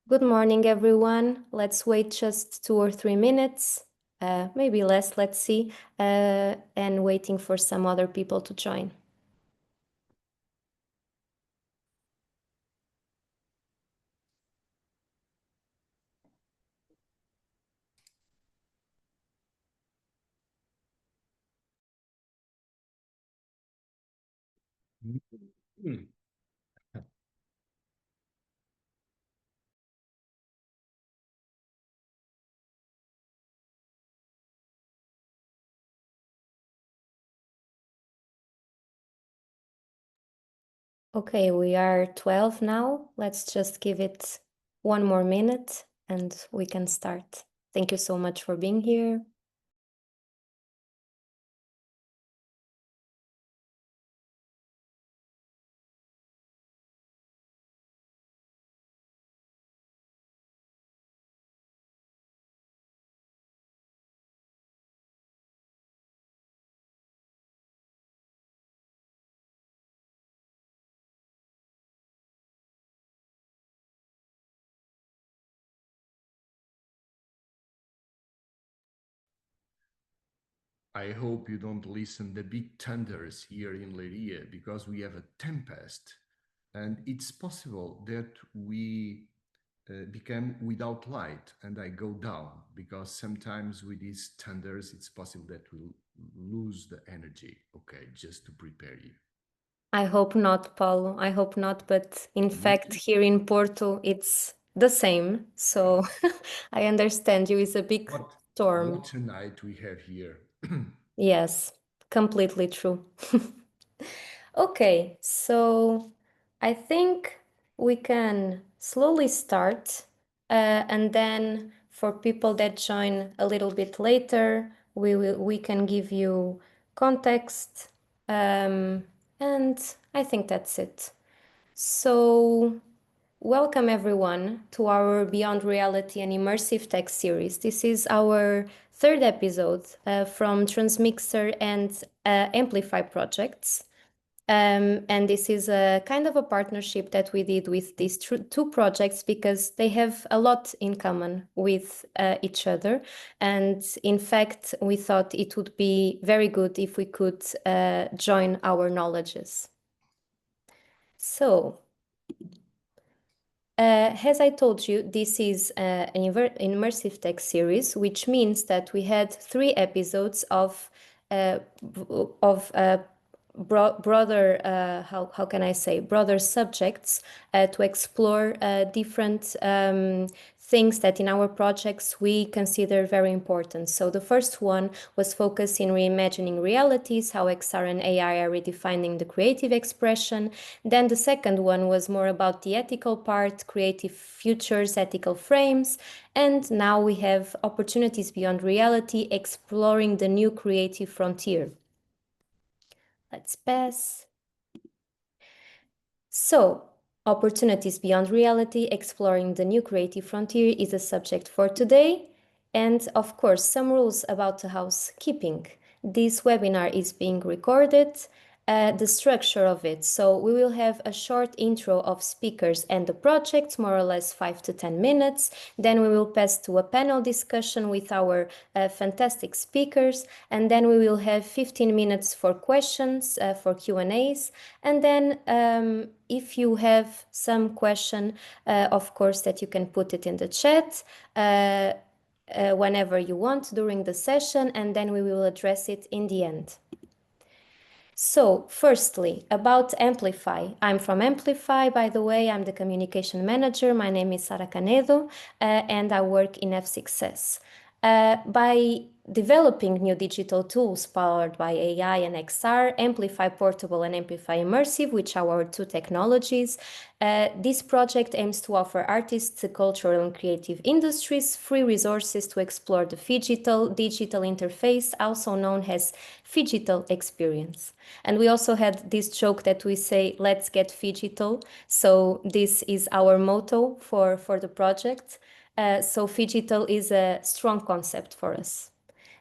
Good morning, everyone. Let's wait just 2 or 3 minutes, maybe less, let's see, and waiting for some other people to join. Mm. Okay, we are 12 now. Let's just give it 1 more minute and we can start. Thank you so much for being here. I hope you don't listen the big thunders here in Leiria because we have a tempest, and it's possible that we become without light and I go down because sometimes with these thunders it's possible that we'll lose the energy. Okay, just to prepare you. I hope not, Paulo. I hope not, but in Me fact, too. here in Porto, it's the same. So I understand you. It's a big What storm. what a night we have here. Yes, completely true. Okay, so I think we can slowly start, and then for people that join a little bit later, we can give you context, and I think that's it. So welcome everyone to our Beyond Reality and Immersive Tech series. This is our third episode from Transmixer and Amplify projects. And this is a kind of a partnership that we did with these two projects because they have a lot in common with each other. And in fact, we thought it would be very good if we could join our knowledges. So, as I told you, this is an immersive text series, which means that we had 3 episodes uh, of broader, how can I say, broader subjects to explore different things that in our projects we consider very important. So the first one was focused in reimagining realities, how XR and AI are redefining the creative expression. Then the second one was more about the ethical part, creative futures, ethical frames. And now we have opportunities beyond reality, exploring the new creative frontier. Let's pass. So, opportunities beyond reality, exploring the new creative frontier is a subject for today. And of course, some rules about the housekeeping. This webinar is being recorded, the structure of it. So we will have a short intro of speakers and the project, more or less 5 to 10 minutes. Then we will pass to a panel discussion with our fantastic speakers. And then we will have 15 minutes for questions, for Q&As. And then if you have some question, of course, that you can put it in the chat. Whenever you want during the session, and then we will address it in the end. So, firstly, about Amplify. I'm from Amplify, by the way. I'm the communication manager. My name is Sara Canedo, and I work in F6S. By developing new digital tools powered by AI and XR, Amplify Portable and Amplify Immersive, which are our two technologies, this project aims to offer artists, cultural and creative industries free resources to explore the digital interface, also known as phygital experience. And we also had this joke that we say, let's get phygital. So this is our motto for the project. So phygital is a strong concept for us.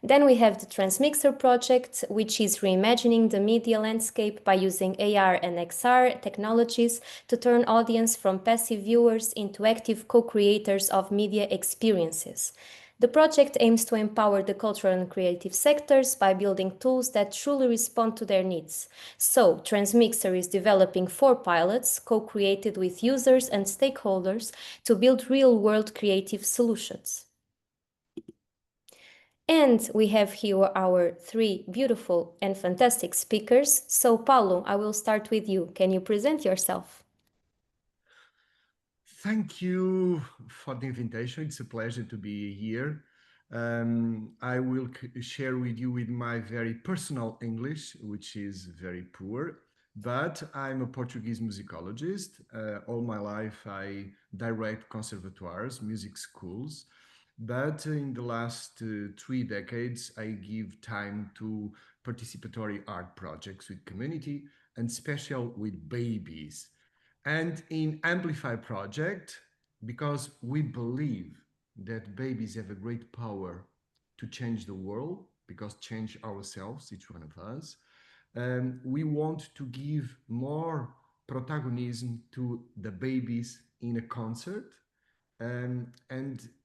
Then we have the Transmixer project, which is reimagining the media landscape by using AR and XR technologies to turn audience from passive viewers into active co-creators of media experiences. The project aims to empower the cultural and creative sectors by building tools that truly respond to their needs. So, Transmixer is developing 4 pilots co-created with users and stakeholders to build real-world creative solutions. And we have here our 3 beautiful and fantastic speakers. So, Paulo, I will start with you. Can you present yourself? Thank you for the invitation. It's a pleasure to be here. I will share with you with my very personal English, which is very poor, but I'm a Portuguese musicologist. All my life, I direct conservatoires, music schools. But in the last 3 decades, I give time to participatory art projects with community and special with babies. And in Amplify project, because we believe that babies have a great power to change the world, because change ourselves, each one of us, we want to give more protagonism to the babies in a concert. And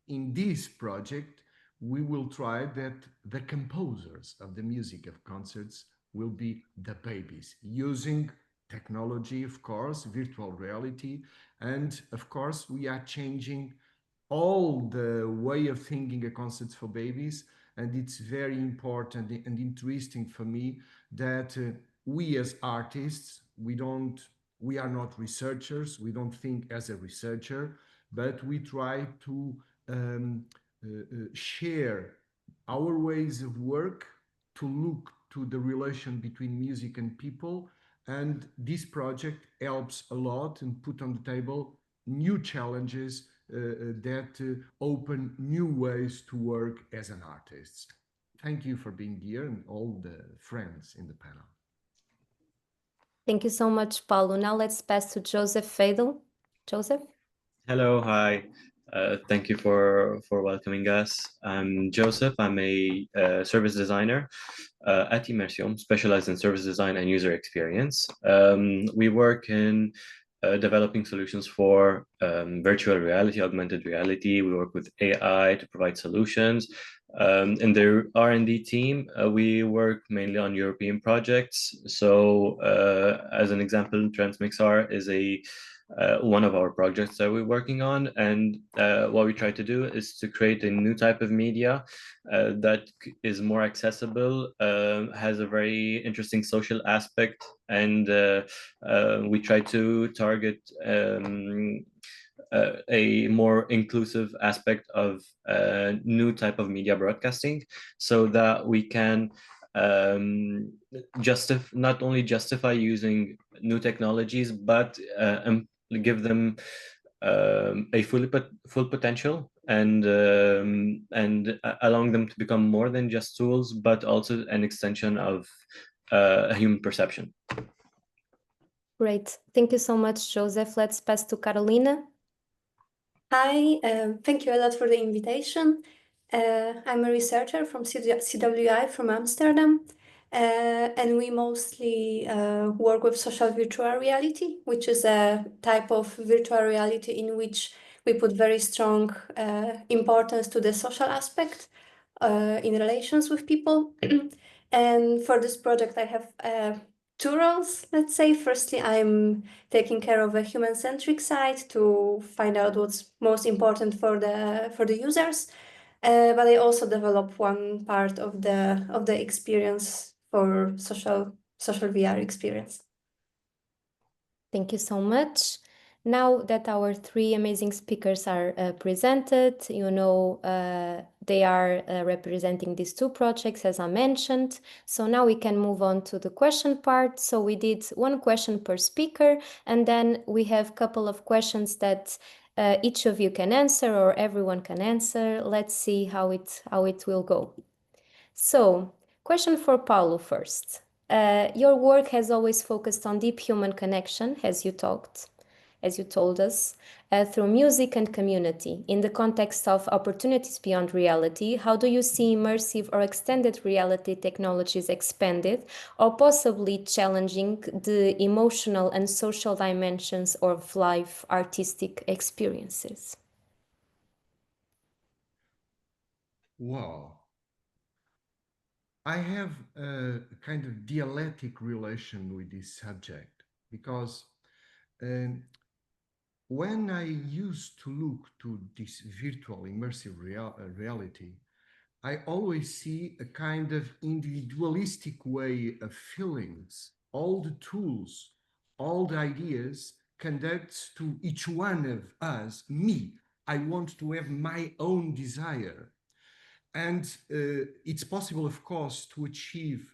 in this project, we will try that the composers of the music of concerts will be the babies, using technology, of course, virtual reality. And of course, we are changing all the way of thinking a concert for babies. And it's very important and interesting for me that we as artists, we are not researchers, we don't think as a researcher, but we try to share our ways of work to look to the relation between music and people. And this project helps a lot and put on the table new challenges that open new ways to work as an artist. Thank you for being here and all the friends in the panel. Thank you so much, Paulo. Now let's pass to Joseph Fadel. Joseph? Hello, hi. Thank you for welcoming us. I'm Joseph. I'm a service designer at Immersion, specialized in service design and user experience. We work in developing solutions for virtual reality, augmented reality. We work with AI to provide solutions. In the R&D team, we work mainly on European projects. So as an example, Transmixar is one of our projects that we're working on. And what we try to do is to create a new type of media that is more accessible, has a very interesting social aspect, and we try to target a more inclusive aspect of new type of media broadcasting, so that we can not only justify using new technologies, but give them a full potential, and allowing them to become more than just tools, but also an extension of human perception. Great. Thank you so much, Joseph. Let's pass to Karolina. Hi, thank you a lot for the invitation. I'm a researcher from CWI from Amsterdam, and we mostly work with social virtual reality, which is a type of virtual reality in which we put very strong importance to the social aspect in relations with people. And for this project, I have 2 roles, let's say. Firstly, I'm taking care of a human-centric side to find out what's most important for the users. But I also develop one part of the experience for social VR experience. Thank you so much. Now that our 3 amazing speakers are presented, they are representing these 2 projects, as I mentioned. So now we can move on to the question part. So we did 1 question per speaker, and then we have a couple of questions that each of you can answer, or everyone can answer. Let's see how it will go. So, question for Paulo first. Your work has always focused on deep human connection, as you talked. as you told us, through music and community. In the context of opportunities beyond reality, how do you see immersive or extended reality technologies expanded or possibly challenging the emotional and social dimensions of live artistic experiences? Wow. I have a kind of dialectic relation with this subject because um, when I used to look to this virtual immersive reality, I always see a kind of individualistic way of feelings. All the tools, all the ideas conducts to each one of us, me. I want to have my own desire. And it's possible, of course, to achieve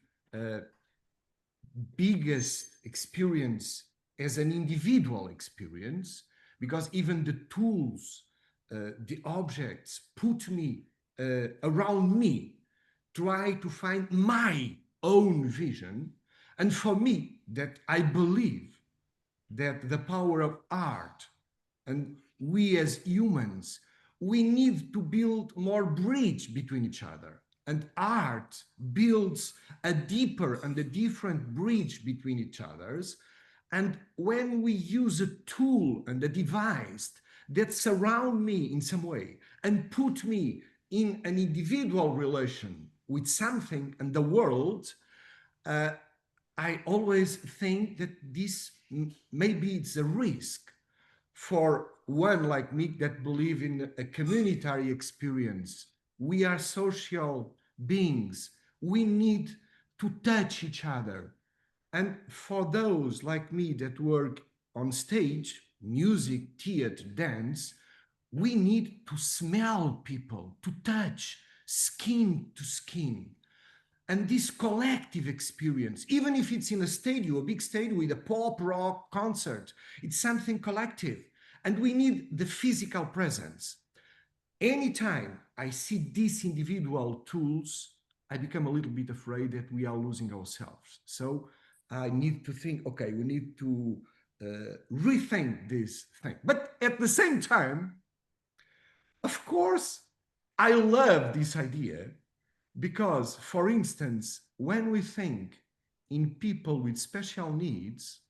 biggest experience as an individual experience, because even the tools, the objects put me around me, try to find my own vision. And for me, that I believe that the power of art and we as humans, we need to build more bridge between each other. And art builds a deeper and a different bridge between each others. And when we use a tool and a device that surround me in some way and put me in an individual relation with something and the world, uh, I always think that this maybe it's a risk for one like me that believe in a communitary experience. We are social beings. We need to touch each other. And for those like me that work on stage, music, theater, dance, we need to smell people, to touch skin to skin. And this collective experience, even if it's in a stadium, a big stadium with a pop rock concert, it's something collective. And we need the physical presence. Anytime I see these individual tools, I become a little bit afraid that we are losing ourselves. So I need to think, okay, we need to rethink this thing. But at the same time, of course, I love this idea because, for instance, when we think in people with special needs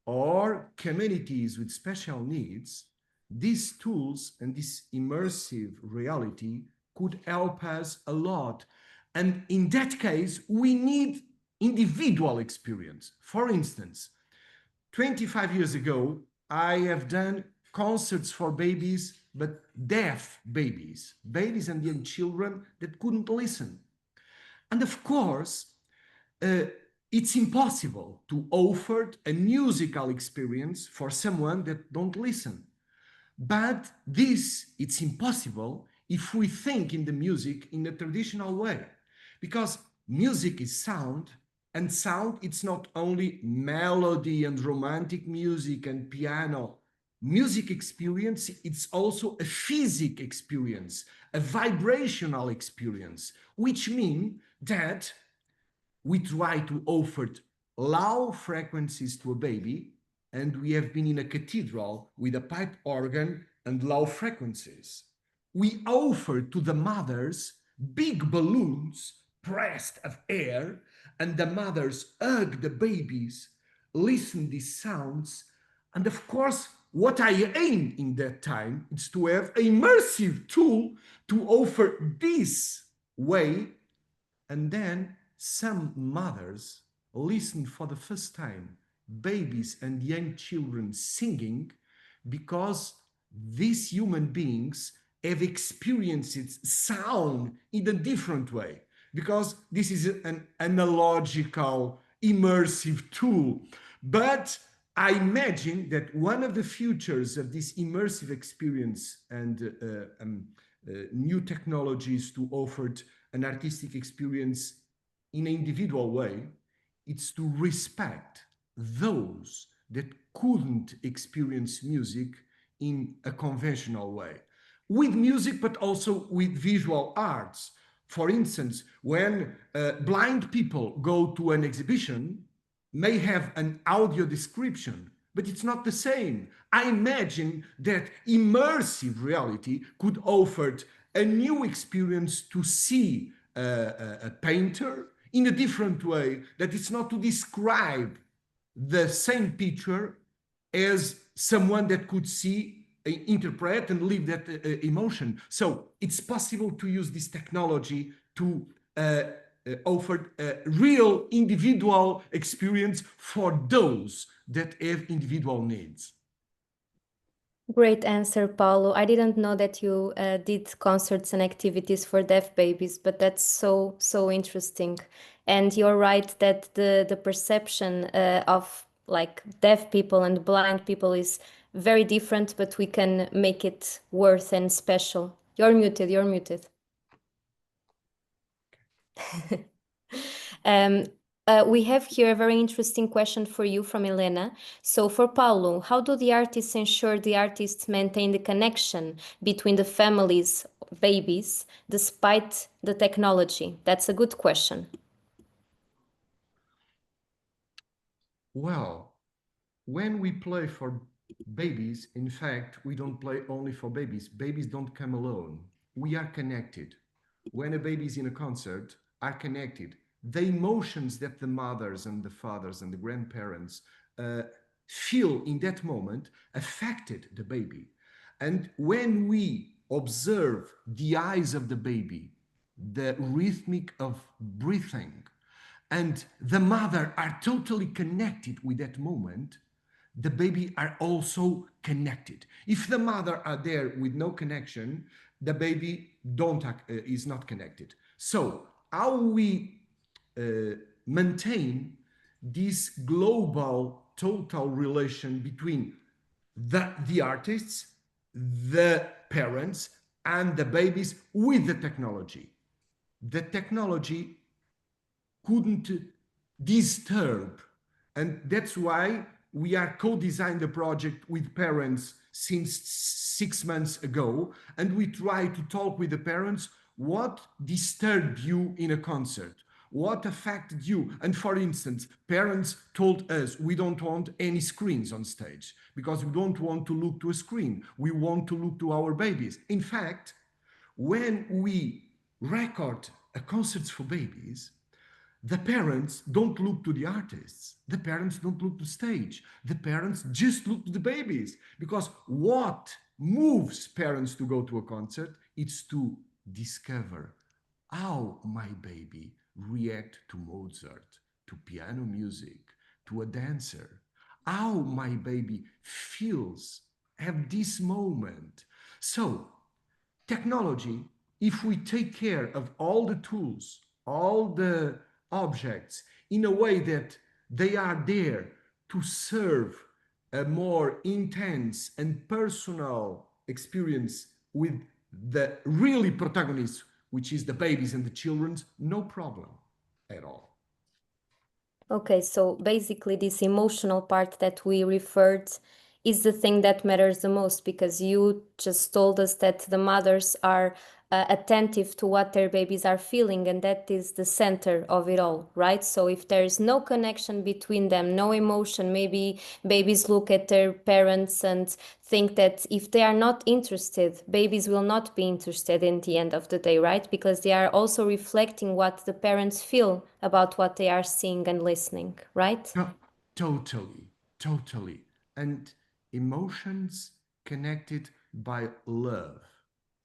or communities with special needs, these tools and this immersive reality could help us a lot. And in that case, we need individual experience. For instance, 25 years ago, I have done concerts for babies, but deaf babies, babies and young children that couldn't listen. And of course, uh, it's impossible to offer a musical experience for someone that don't listen. But this, it's impossible if we think in the music in a traditional way, because music is sound, and sound, it's not only melody and romantic music and piano. Music experience, it's also a physic experience, a vibrational experience, which means that we try to offer low frequencies to a baby, and we have been in a cathedral with a pipe organ and low frequencies. We offer to the mothers big balloons pressed of air, and the mothers hug the babies, listen these sounds, and of course, what I aim in that time is to have an immersive tool to offer this way. And then some mothers listen for the first time babies and young children singing, because these human beings have experienced sound in a different way, because this is an analogical immersive tool. But I imagine that one of the futures of this immersive experience and new technologies to offer an artistic experience in an individual way, it's to respect those that couldn't experience music in a conventional way. With music, but also with visual arts. For instance, when blind people go to an exhibition, may have an audio description, but it's not the same. I imagine that immersive reality could offer a new experience to see a painter in a different way, that it's not to describe the same picture as someone that could see, interpret, and live that emotion. So it's possible to use this technology to offer a real individual experience for those that have individual needs. Great answer, Paulo. I didn't know that you did concerts and activities for deaf babies, but that's so interesting. And you're right that the perception of like deaf people and blind people is very different, but we can make it worth and special. You're muted, you're muted. Um, we have here a very interesting question for you from Elena. So for Paulo, how do the artists ensure the artists maintain the connection between the families, babies, despite the technology? That's a good question. Well, when we play for babies, in fact, we don't play only for babies. Babies don't come alone. We are connected. When a baby is in a concert, are connected. The emotions that the mothers and the fathers and the grandparents feel in that moment affected the baby. And when we observe the eyes of the baby, the rhythmic of breathing, and the mother are totally connected with that moment, the baby are also connected. If the mother are there with no connection, the baby is not connected. So how we maintain this global total relation between the artists, the parents, and the babies with the technology. The technology couldn't disturb. And that's why we are co-designing the project with parents since 6 months ago. And we try to talk with the parents, what disturbed you in a concert? What affected you? And for instance, parents told us we don't want any screens on stage because we don't want to look to a screen. We want to look to our babies. In fact, when we record a concerts for babies, the parents don't look to the artists. The parents don't look to stage. The parents just look to the babies. Because what moves parents to go to a concert is to discover how my baby react to Mozart, to piano music, to a dancer. How my baby feels at this moment. So technology, if we take care of all the tools, all the objects in a way that they are there to serve a more intense and personal experience with the really protagonists, which is the babies and the children, no problem at all. Okay, so basically this emotional part that we referred is the thing that matters the most, because you just told us that the mothers are attentive to what their babies are feeling, and that is the center of it all, right? So if there is no connection between them, no emotion, maybe babies look at their parents and think that if they are not interested, babies will not be interested in the end of the day, right? Because they are also reflecting what the parents feel about what they are seeing and listening, right? No, totally. And emotions connected by love,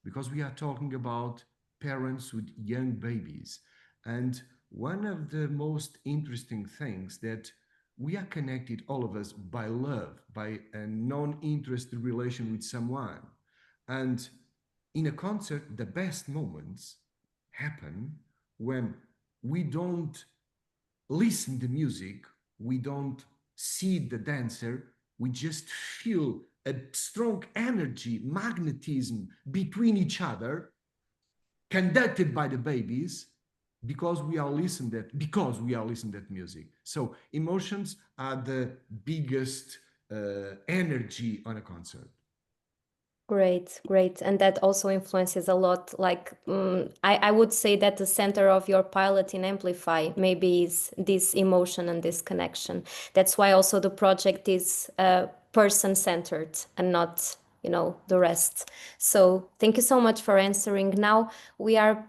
because we are talking about parents with young babies. And one of the most interesting things that we are connected, all of us, by love, by a non-interested relation with someone. And in a concert, the best moments happen when we don't listen to music, we don't see the dancer, we just feel a strong energy, magnetism between each other, conducted by the babies, because we are listening that music. So emotions are the biggest energy on a concert. Great, great. And that also influences a lot. Like, I would say that the center of your pilot in Amplify maybe is this emotion and this connection. That's why also the project is person-centered and not, the rest. So thank you so much for answering. Now we are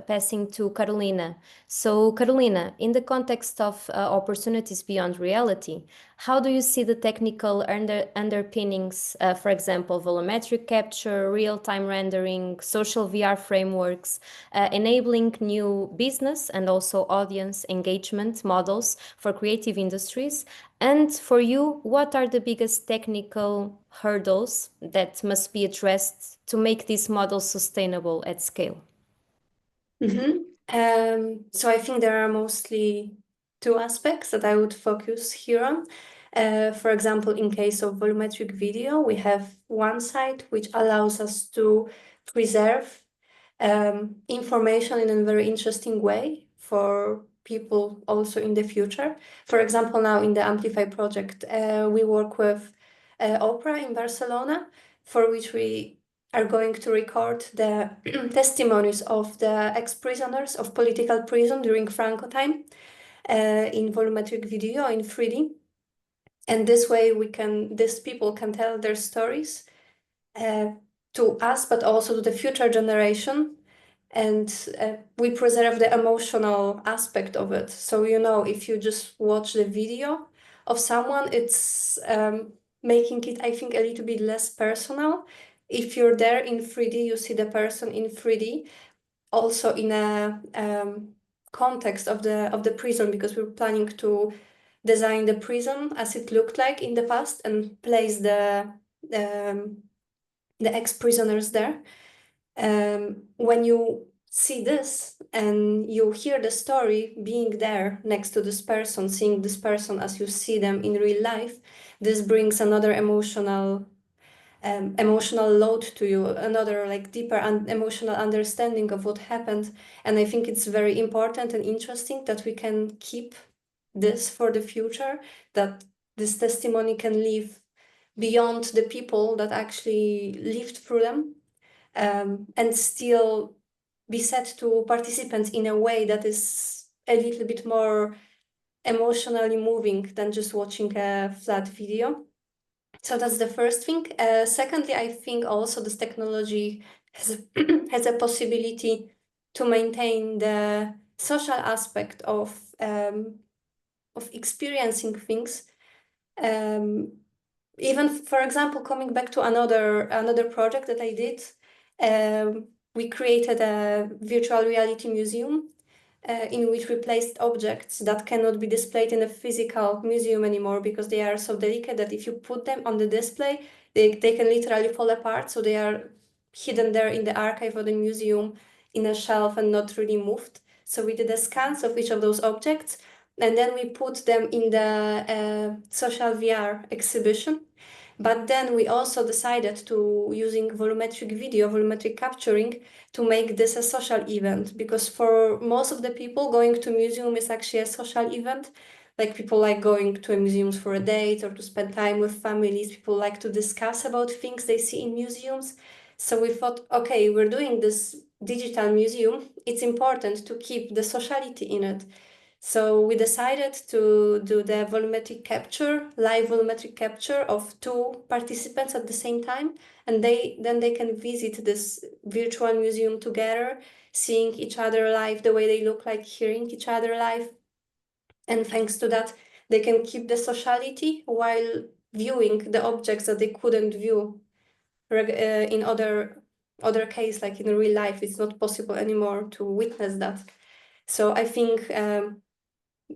passing to Karolina. So Karolina, in the context of opportunities beyond reality, how do you see the technical underpinnings, for example, volumetric capture, real-time rendering, social VR frameworks, enabling new business and also audience engagement models for creative industries? And for you, what are the biggest technical hurdles that must be addressed to make these models sustainable at scale? So I think there are mostly two aspects that I would focus here on. For example, in case of volumetric video, we have one side which allows us to preserve information in a very interesting way for people also in the future. For example, now in the Amplify project, we work with Opera in Barcelona, for which we are going to record the testimonies of the ex-prisoners of political prison during Franco time in volumetric video in 3D. And this way these people can tell their stories to us, but also to the future generation. And we preserve the emotional aspect of it. So, if you just watch the video of someone, it's making it, I think, a little bit less personal. If you're there in 3D, you see the person in 3D, also in a context of the prison, because we're planning to design the prison as it looked like in the past and place the ex-prisoners there. When you see this and you hear the story, being there next to this person, seeing this person as you see them in real life, this brings another emotional load to you, another deeper emotional understanding of what happened. And I think it's very important and interesting that we can keep this for the future, that this testimony can live beyond the people that actually lived through them, and still be set to participants in a way that is a little bit more emotionally moving than just watching a flat video. So that's the first thing. Secondly, I think also this technology has a possibility to maintain the social aspect of experiencing things. Even, for example, coming back to another project that I did, we created a virtual reality museum in which we placed objects that cannot be displayed in a physical museum anymore because they are so delicate that if you put them on the display, they can literally fall apart. So they are hidden there in the archive of the museum in a shelf and not really moved. So we did a scans of each of those objects, and then we put them in the social VR exhibition. But then we also decided to using volumetric capturing, to make this a social event, because for most of the people, going to museum is actually a social event. Like, people like going to museums for a date or to spend time with families. People like to discuss about things they see in museums. So we thought, okay, we're doing this digital museum. It's important to keep the sociality in it. So we decided to do the live volumetric capture of two participants at the same time, and then they can visit this virtual museum together, seeing each other live, the way they look like, hearing each other live. And thanks to that, they can keep the sociality while viewing the objects that they couldn't view in other case, like in real life. It's not possible anymore to witness that. So I think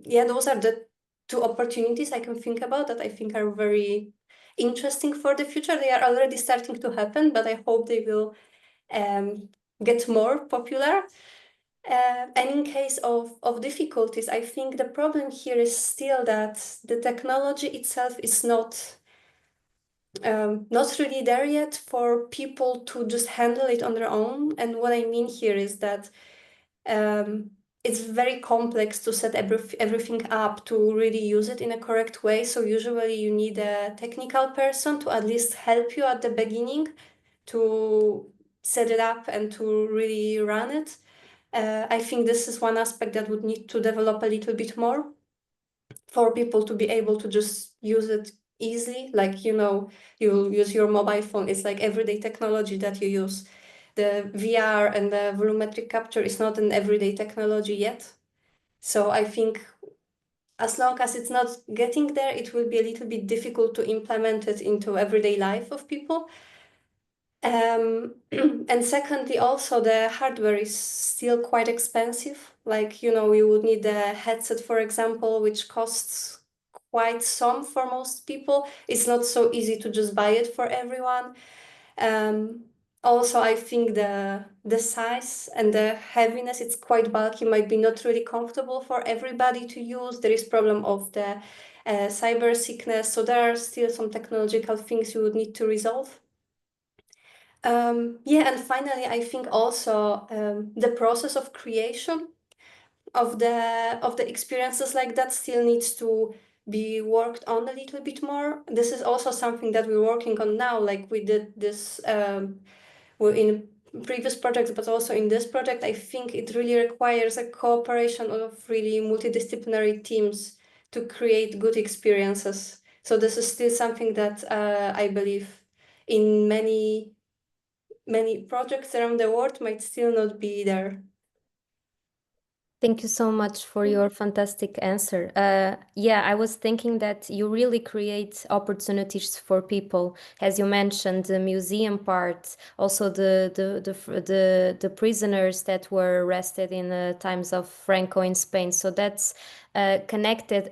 those are the two opportunities I can think about that I think are very interesting for the future. They are already starting to happen, but I hope they will get more popular. And in case of difficulties, I think the problem here is still that the technology itself is not really there yet for people to just handle it on their own. And what I mean here is that it's very complex to set everything up to really use it in a correct way. So usually you need a technical person to at least help you at the beginning to set it up and to really run it. I think this is one aspect that would need to develop a little bit more for people to be able to just use it easily. Like, you use your mobile phone. It's like everyday technology that you use. The VR and the volumetric capture is not an everyday technology yet. So I think as long as it's not getting there, it will be a little bit difficult to implement it into everyday life of people. And secondly, also the hardware is still quite expensive. Like, you would need a headset, for example, which costs quite some for most people. It's not so easy to just buy it for everyone. Also, I think the size and the heaviness, it's quite bulky, might be not really comfortable for everybody to use. There is problem of the cyber sickness. So there are still some technological things you would need to resolve. Yeah, and finally, I think also the process of creation of the experiences like that still needs to be worked on a little bit more. This is also something that we're working on now. Like we did this in previous projects, but also in this project. I think it really requires a cooperation of really multidisciplinary teams to create good experiences. So this is still something that I believe in many projects around the world might still not be there. Thank you so much for your fantastic answer. Yeah, I was thinking that you really create opportunities for people, as you mentioned, the museum part, also the prisoners that were arrested in the times of Franco in Spain. So that's connected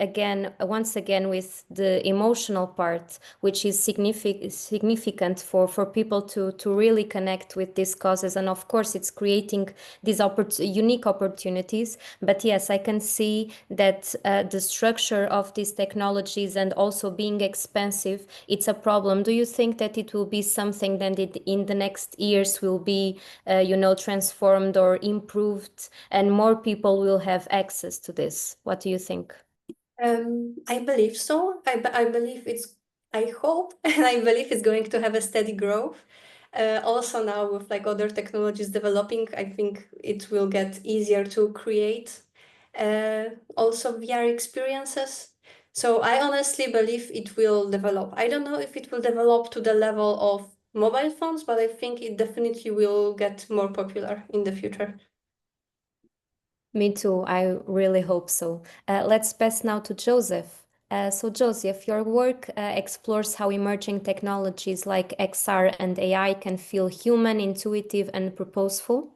once again with the emotional part, which is significant for people to really connect with these causes. And of course, it's creating these unique opportunities. But yes, I can see that the structure of these technologies and also being expensive, it's a problem. Do you think that it will be something that in the next years will be, transformed or improved, and more people will have access to this? What do you think? I believe so. I believe I hope and I believe it's going to have a steady growth. Also now with like other technologies developing, I think it will get easier to create also VR experiences. So I honestly believe it will develop. I don't know if it will develop to the level of mobile phones, but I think it definitely will get more popular in the future. Me too. I really hope so. Let's pass now to Joseph. So, Joseph, your work explores how emerging technologies like XR and AI can feel human, intuitive, and purposeful.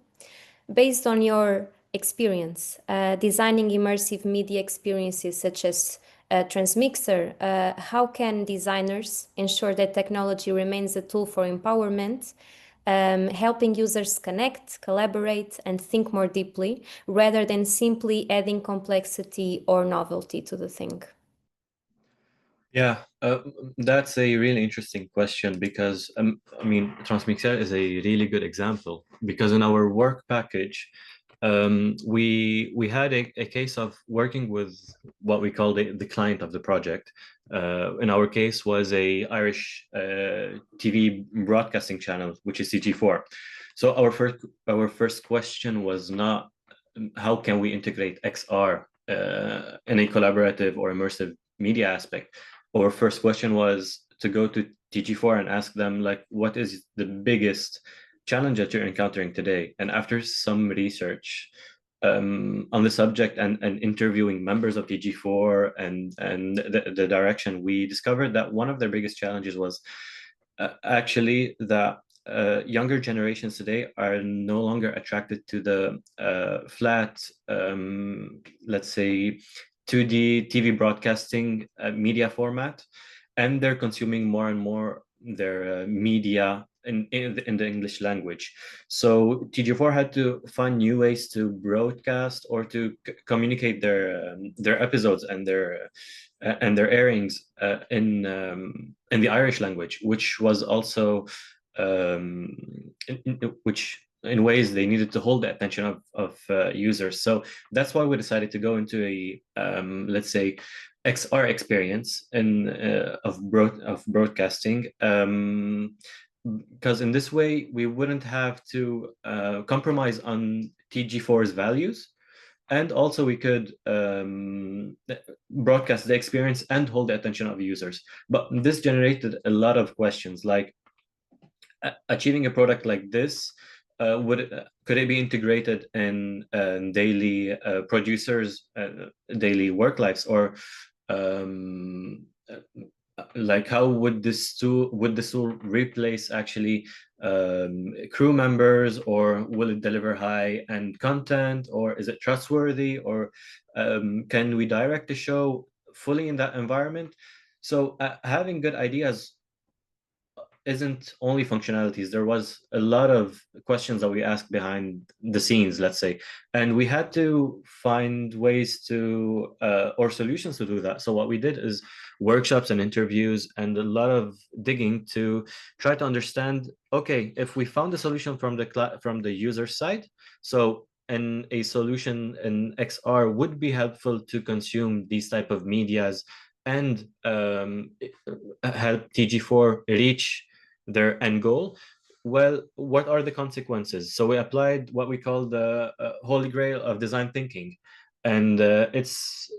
Based on your experience designing immersive media experiences such as Transmixer, how can designers ensure that technology remains a tool for empowerment, helping users connect, collaborate, and think more deeply, rather than simply adding complexity or novelty to the thing? Yeah, that's a really interesting question because Transmixer is a really good example because in our work package, we had a case of working with what we call the client of the project. In our case was a Irish TV broadcasting channel, which is CG4. So our first question was not how can we integrate XR in a collaborative or immersive media aspect. Our first question was to go to TG4 and ask them, like, what is the biggest challenge that you're encountering today? And after some research on the subject and interviewing members of TG4 and the direction, we discovered that one of their biggest challenges was actually that younger generations today are no longer attracted to the flat, let's say, 2D TV broadcasting media format, and they're consuming more and more their media in the English language. So TG4 had to find new ways to broadcast or to communicate their episodes and their airings in the Irish language, which was also which in ways they needed to hold the attention of users. So that's why we decided to go into a let's say XR experience of broadcasting. because in this way we wouldn't have to compromise on TG4's values, and also we could broadcast the experience and hold the attention of users. But this generated a lot of questions, like achieving a product like this, could it be integrated in daily producers' daily work lives, or like how would this tool replace actually crew members, or will it deliver high-end content, or is it trustworthy, or can we direct the show fully in that environment? So having good ideas isn't only functionalities. There was a lot of questions that we asked behind the scenes, let's say, and we had to find ways to or solutions to do that. So what we did is workshops and interviews and a lot of digging to try to understand, okay, if we found a solution from the user side, so and a solution in XR would be helpful to consume these type of medias and help TG4 reach their end goal. Well, what are the consequences? So we applied what we call the holy grail of design thinking. And it's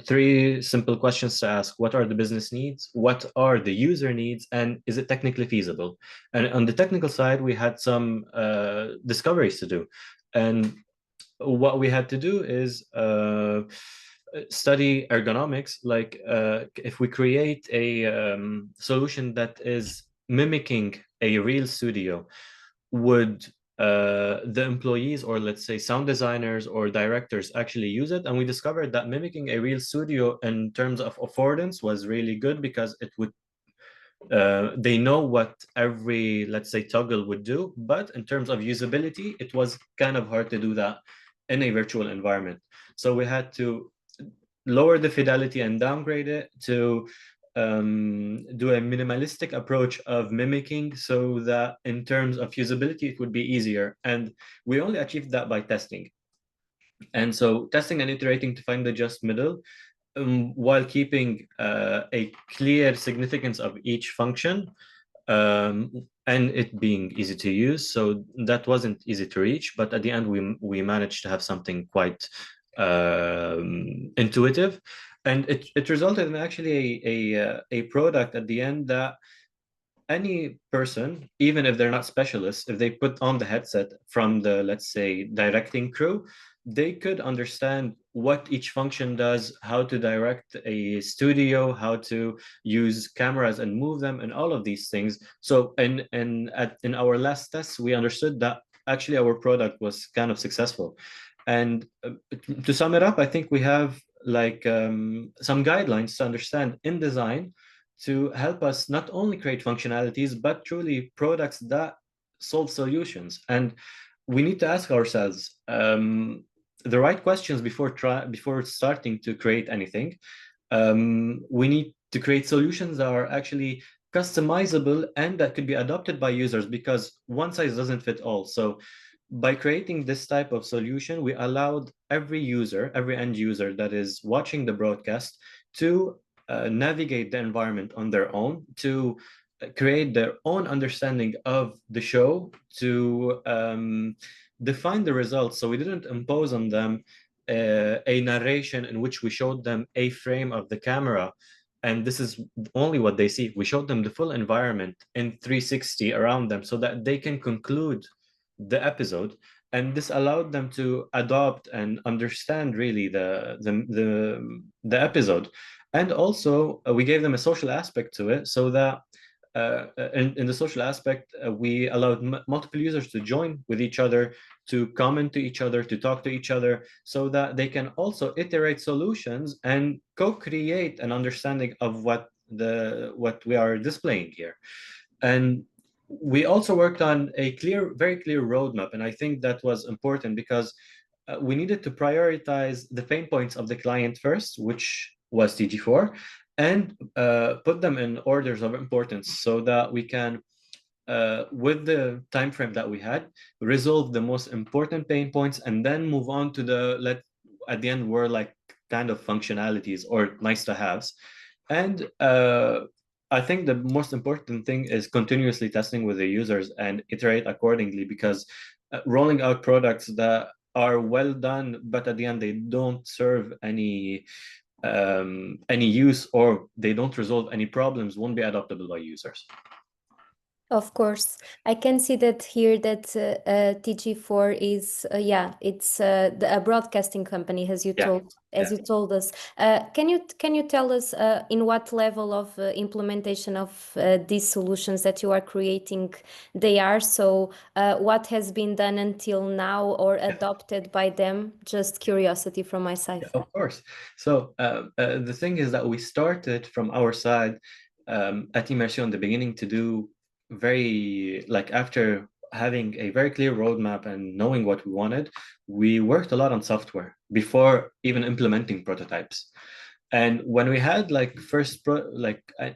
3 simple questions to ask. What are the business needs? What are the user needs? And is it technically feasible? And on the technical side, we had some discoveries to do. And what we had to do is study ergonomics, like if we create a solution that is mimicking a real studio, would the employees, or let's say sound designers or directors, actually use it? And we discovered that mimicking a real studio in terms of affordance was really good, because it would they know what every, let's say, toggle would do, but in terms of usability, it was kind of hard to do that in a virtual environment. So we had to lower the fidelity and downgrade it to do a minimalistic approach of mimicking, so that in terms of usability, it would be easier. And we only achieved that by testing. And so testing and iterating to find the just middle, while keeping a clear significance of each function, and it being easy to use. So that wasn't easy to reach, but at the end we managed to have something quite intuitive, and it resulted in actually a product at the end that any person, even if they're not specialists, if they put on the headset from the, let's say, directing crew, they could understand what each function does, how to direct a studio, how to use cameras and move them, and all of these things. So in our last tests, we understood that actually our product was kind of successful. And to sum it up, I think we have like some guidelines to understand in design to help us not only create functionalities, but truly products that solve solutions. And we need to ask ourselves the right questions before starting to create anything. We need to create solutions that are actually customizable and that could be adopted by users, because one size doesn't fit all. So by creating this type of solution, we allowed every user, every end user that is watching the broadcast, to navigate the environment on their own, to create their own understanding of the show, to define the results. So we didn't impose on them a narration in which we showed them a frame of the camera, and this is only what they see. We showed them the full environment in 360 around them, so that they can conclude the episode, and this allowed them to adopt and understand really the episode. And also we gave them a social aspect to it, so that in the social aspect, we allowed multiple users to join with each other, to comment to each other, to talk to each other, so that they can also iterate solutions and co-create an understanding of what we are displaying here. And we also worked on a very clear roadmap, and I think that was important, because we needed to prioritize the pain points of the client first, which was TG4, and put them in orders of importance, so that we can, with the time frame that we had, resolve the most important pain points, and then move on to at the end were like kind of functionalities or nice to haves. And I think the most important thing is continuously testing with the users and iterate accordingly, because rolling out products that are well done, but at the end they don't serve any use, or they don't resolve any problems, won't be adoptable by users. Of course, I can see that here that TG4 is it's a broadcasting company, as you told us. Can you tell us in what level of implementation of these solutions that you are creating they are? So what has been done until now or adopted by them? Just curiosity from my side. Yeah, of course. So the thing is that we started from our side at Immersion in the beginning to do very, like, after having a very clear roadmap and knowing what we wanted, we worked a lot on software before even implementing prototypes. And when we had like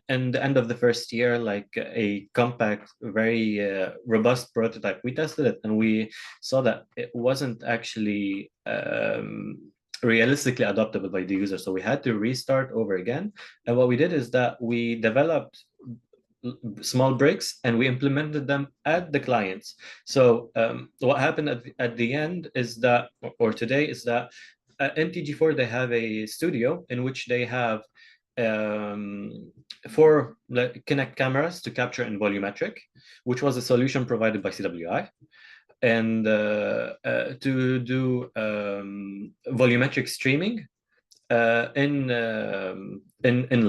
and the end of the first year, like a compact, very robust prototype, we tested it and we saw that it wasn't actually realistically adoptable by the user. So we had to restart over again. And what we did is that we developed small breaks and we implemented them at the clients. So what happened at the end is that, or today, is that in TG4 they have a studio in which they have 4 Kinect cameras to capture in volumetric, which was a solution provided by CWI, and to do volumetric streaming in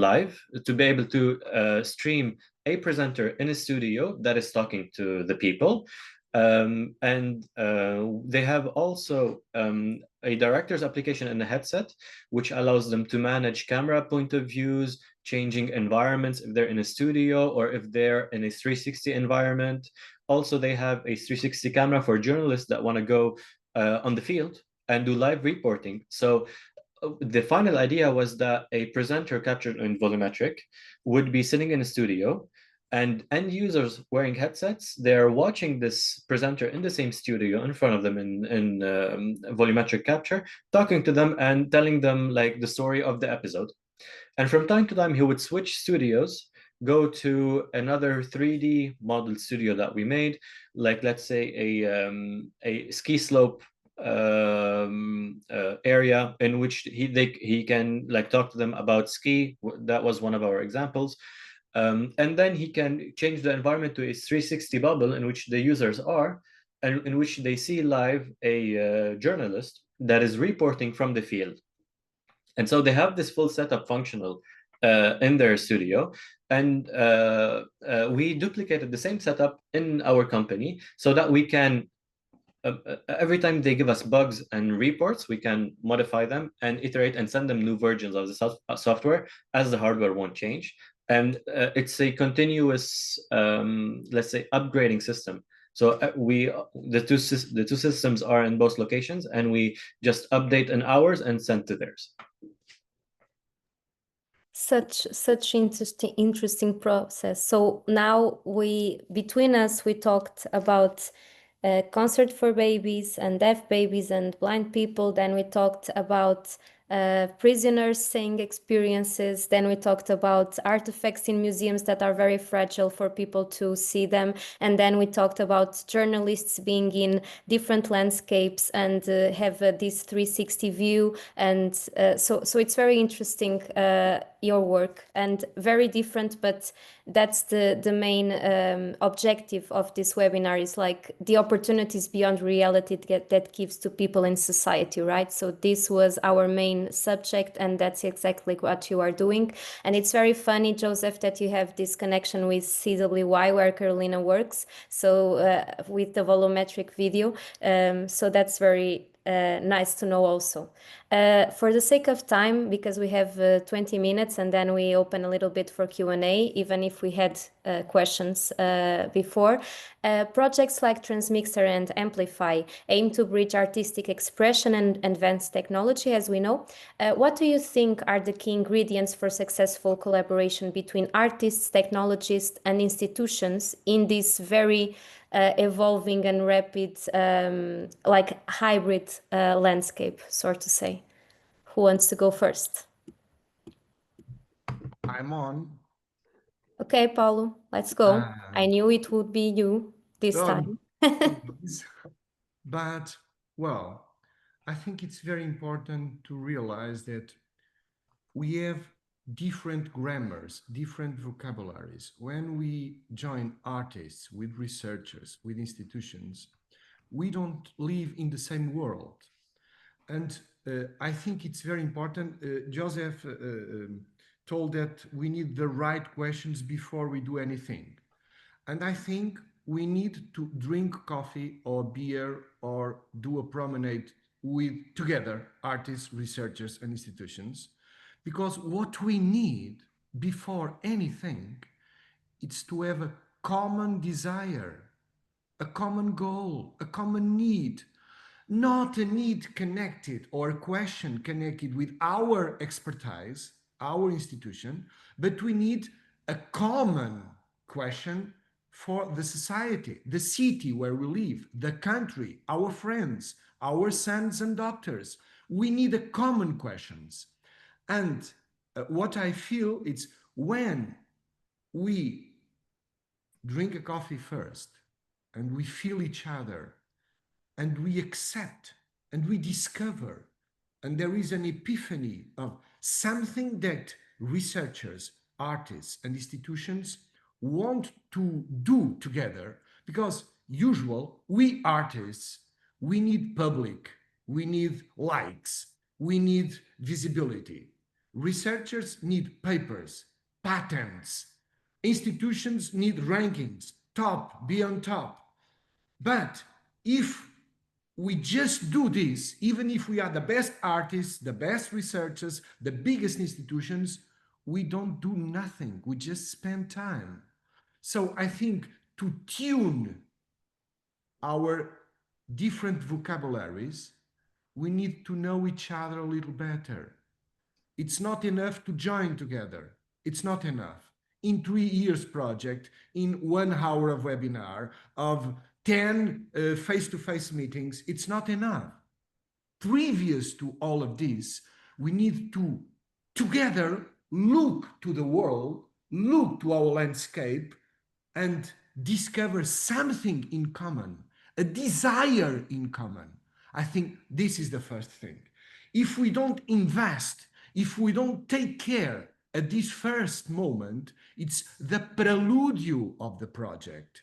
live, to be able to stream a presenter in a studio that is talking to the people. And they have also a director's application in the headset, which allows them to manage camera point of views, changing environments if they're in a studio or if they're in a 360 environment. Also, they have a 360 camera for journalists that want to go on the field and do live reporting. So the final idea was that a presenter captured in volumetric would be sitting in a studio, and end users wearing headsets, they're watching this presenter in the same studio in front of them in volumetric capture, talking to them and telling them like the story of the episode. And from time to time, he would switch studios, go to another 3D model studio that we made, like let's say a ski slope area in which he can like talk to them about ski. That was one of our examples. And then he can change the environment to a 360 bubble in which the users are, and in which they see live a journalist that is reporting from the field. And so they have this full setup functional in their studio. And we duplicated the same setup in our company so that we can, every time they give us bugs and reports, we can modify them and iterate and send them new versions of the software as the hardware won't change. And it's a continuous, let's say, upgrading system. So the two systems are in both locations, and we just update in hours and send to theirs. Such interesting process. So now between us we talked about concert for babies and deaf babies and blind people. Then we talked about prisoners saying experiences. Then we talked about artifacts in museums that are very fragile for people to see them. And then we talked about journalists being in different landscapes and have this 360 view. And so it's very interesting, your work, and very different, but that's the main objective of this webinar, is like the opportunities beyond reality that gives to people in society, right? So this was our main subject, and that's exactly what you are doing. And it's very funny, Joseph, that you have this connection with CWI where Karolina works, so with the volumetric video. So that's very nice to know also. For the sake of time, because we have 20 minutes and then we open a little bit for Q&A, even if we had questions before. Projects like Transmixer and Amplify aim to bridge artistic expression and advanced technology, as we know. What do you think are the key ingredients for successful collaboration between artists, technologists, and institutions in this very evolving and rapid, like hybrid landscape, so to say? Who wants to go first? I'm on. Okay, Paulo, let's go. I knew it would be you this time. Please. But, well, I think it's very important to realize that we have different grammars, different vocabularies. When we join artists with researchers, with institutions, we don't live in the same world. And I think it's very important. Joseph told that we need the right questions before we do anything. And I think we need to drink coffee or beer or do a promenade with together artists, researchers, and institutions, because what we need before anything is to have a common desire, a common goal, a common need, not a need connected or a question connected with our expertise, our institution, but we need a common question for the society, the city where we live, the country, our friends, our sons and daughters. We need a common questions. And what I feel is when we drink a coffee first and we feel each other and we accept and we discover, and there is an epiphany of something that researchers, artists, and institutions want to do together, because usual we artists, we need public, we need likes, we need visibility. Researchers need papers, patents. Institutions need rankings, top, be on top. But if we just do this, even if we are the best artists, the best researchers, the biggest institutions, we don't do nothing. We just spend time. So I think to tune our different vocabularies, we need to know each other a little better. It's not enough to join together. It's not enough. In 3 years project, in 1 hour of webinar, of 10 face-to-face meetings, it's not enough. Previous to all of this, we need to together look to the world, look to our landscape, and discover something in common, a desire in common. I think this is the first thing. If we don't invest, if we don't take care at this first moment, it's the prelude of the project.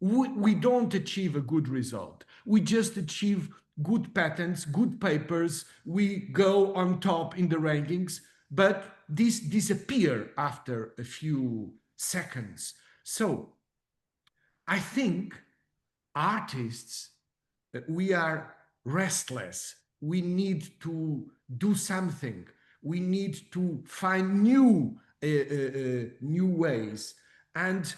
We don't achieve a good result. We just achieve good patents, good papers. We go on top in the rankings, but this disappear after a few seconds. So I think artists, we are restless. We need to do something. We need to find new ways. And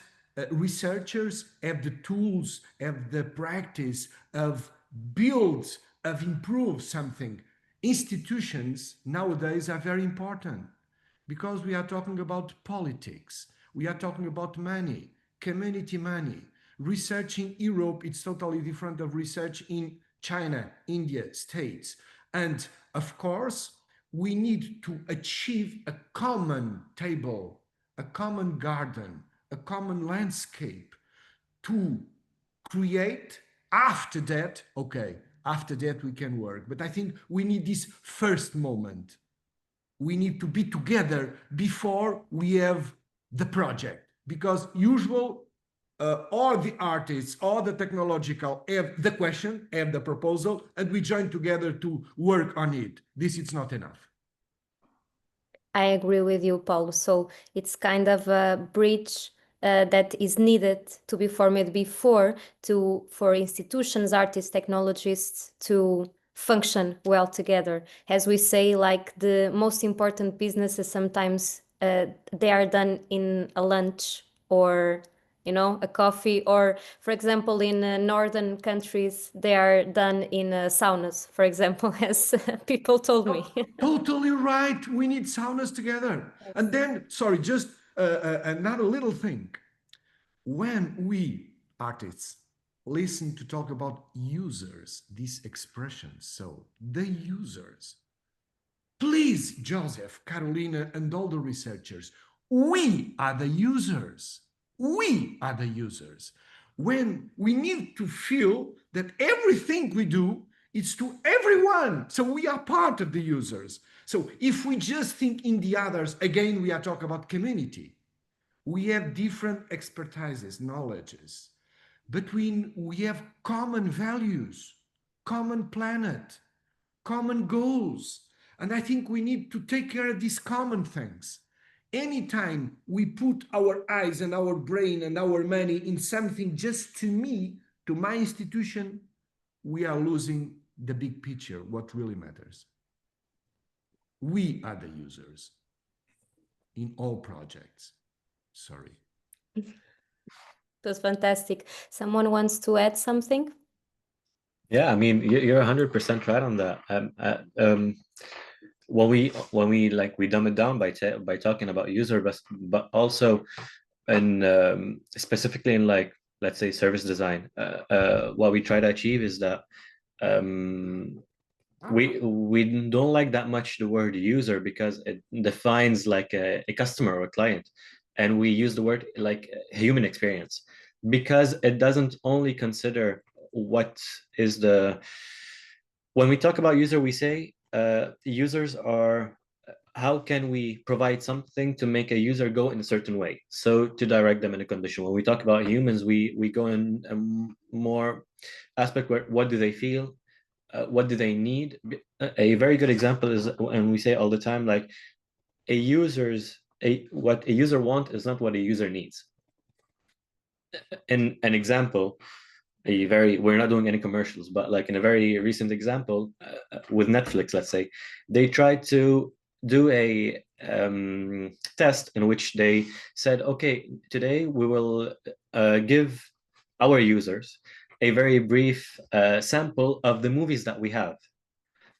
researchers have the tools, have the practice of build, of improve something. Institutions nowadays are very important because we are talking about politics. We are talking about money, community money. Research in Europe, it's totally different of research in China, India, States. And of course, we need to achieve a common table, a common garden, a common landscape to create. After that, okay, after that we can work. But I think we need this first moment. We need to be together before we have the project, because usual all the artists, all the technological have the question, have the proposal, and we join together to work on it. This is not enough. I agree with you, Paulo. So it's kind of a bridge that is needed to be formed before for institutions, artists, technologists to function well together. As we say, like the most important businesses sometimes they are done in a lunch or a coffee, or for example in northern countries they are done in saunas, for example, as people told me. Totally right. We need saunas together. And then, sorry, just another little thing. When we artists listen to talk about users, these expressions, so the users, please, Joseph, Karolina, and all the researchers, We are the users. We are the users. When we need to feel that everything we do is to everyone. So we are part of the users. So if we just think in the others, again, we are talking about community. We have different expertises, knowledges, but we have common values, common planet, common goals. And I think we need to take care of these common things. Anytime we put our eyes and our brain and our money in something just to me, to my institution, we are losing the big picture, what really matters. We are the users in all projects. Sorry. It was fantastic. Someone wants to add something? Yeah, I mean, you're 100% right on that. When we dumb it down by talking about user, but also and specifically in, like, let's say, service design, what we try to achieve is that we don't like that much the word user because it defines like a customer or a client, and we use the word like human experience because it doesn't only consider what is the when we talk about user, we say users are how can we provide something to make a user go in a certain way, so to direct them in a condition. When we talk about humans, we go in a more aspect where what do they feel, what do they need. A very good example is, and we say all the time, like what a user wants is not what a user needs. In an example, we're not doing any commercials, but like in a very recent example, with Netflix, let's say, they tried to do a test in which they said, okay, today we will give our users a very brief sample of the movies that we have,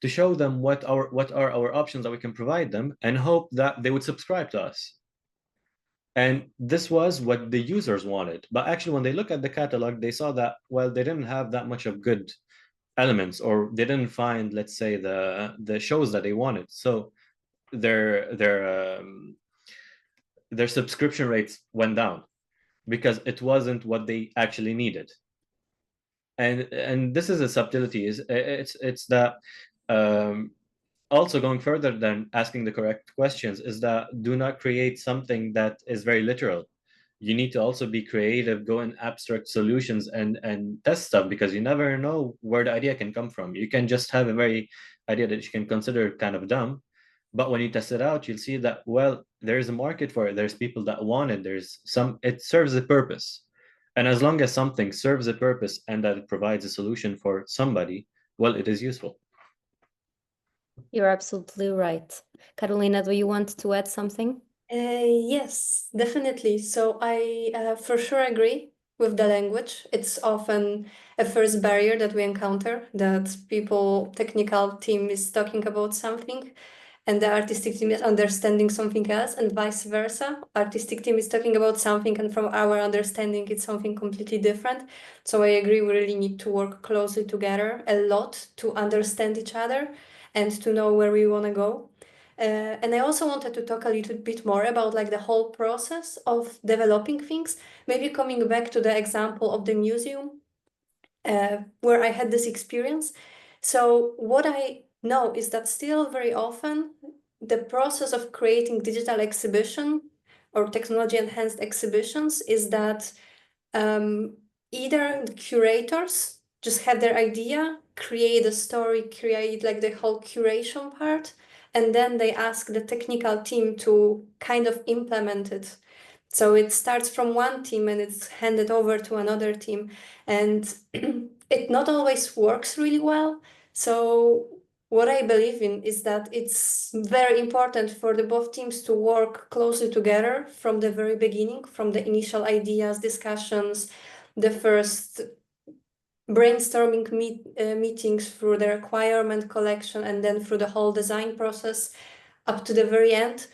to show them what are our options that we can provide them, and hope that they would subscribe to us. And this was what the users wanted. But actually, when they look at the catalog, they saw that, well, they didn't have that much of good elements, or they didn't find, let's say, the shows that they wanted. So their subscription rates went down because it wasn't what they actually needed. And this is a subtlety. It's that also going further than asking the correct questions is that do not create something that is very literal. You need to also be creative, go in abstract solutions and test stuff, because you never know where the idea can come from. You can just have a very idea that you can consider kind of dumb, but when you test it out, you'll see that, well, there's a market for it. There's people that want it. It serves a purpose. And as long as something serves a purpose and that it provides a solution for somebody, well, it is useful. You're absolutely right. Karolina, do you want to add something? Yes, definitely. So I for sure agree with the language. It's often a first barrier that we encounter, that technical team is talking about something and the artistic team is understanding something else, and vice versa. Artistic team is talking about something, and from our understanding, it's something completely different. So I agree, we really need to work closely together a lot to understand each other and to know where we want to go. And I also wanted to talk a little bit more about like the whole process of developing things, maybe coming back to the example of the museum where I had this experience. So what I know is that still very often the process of creating digital exhibition or technology enhanced exhibitions is that either the curators just have their idea, create a story, create like the whole curation part, and then they ask the technical team to kind of implement it. So it starts from one team and it's handed over to another team, and it not always works really well. So what I believe in is that it's very important for the both teams to work closely together from the very beginning, from the initial ideas, discussions, the first brainstorming meetings, through the requirement collection, and then through the whole design process up to the very end.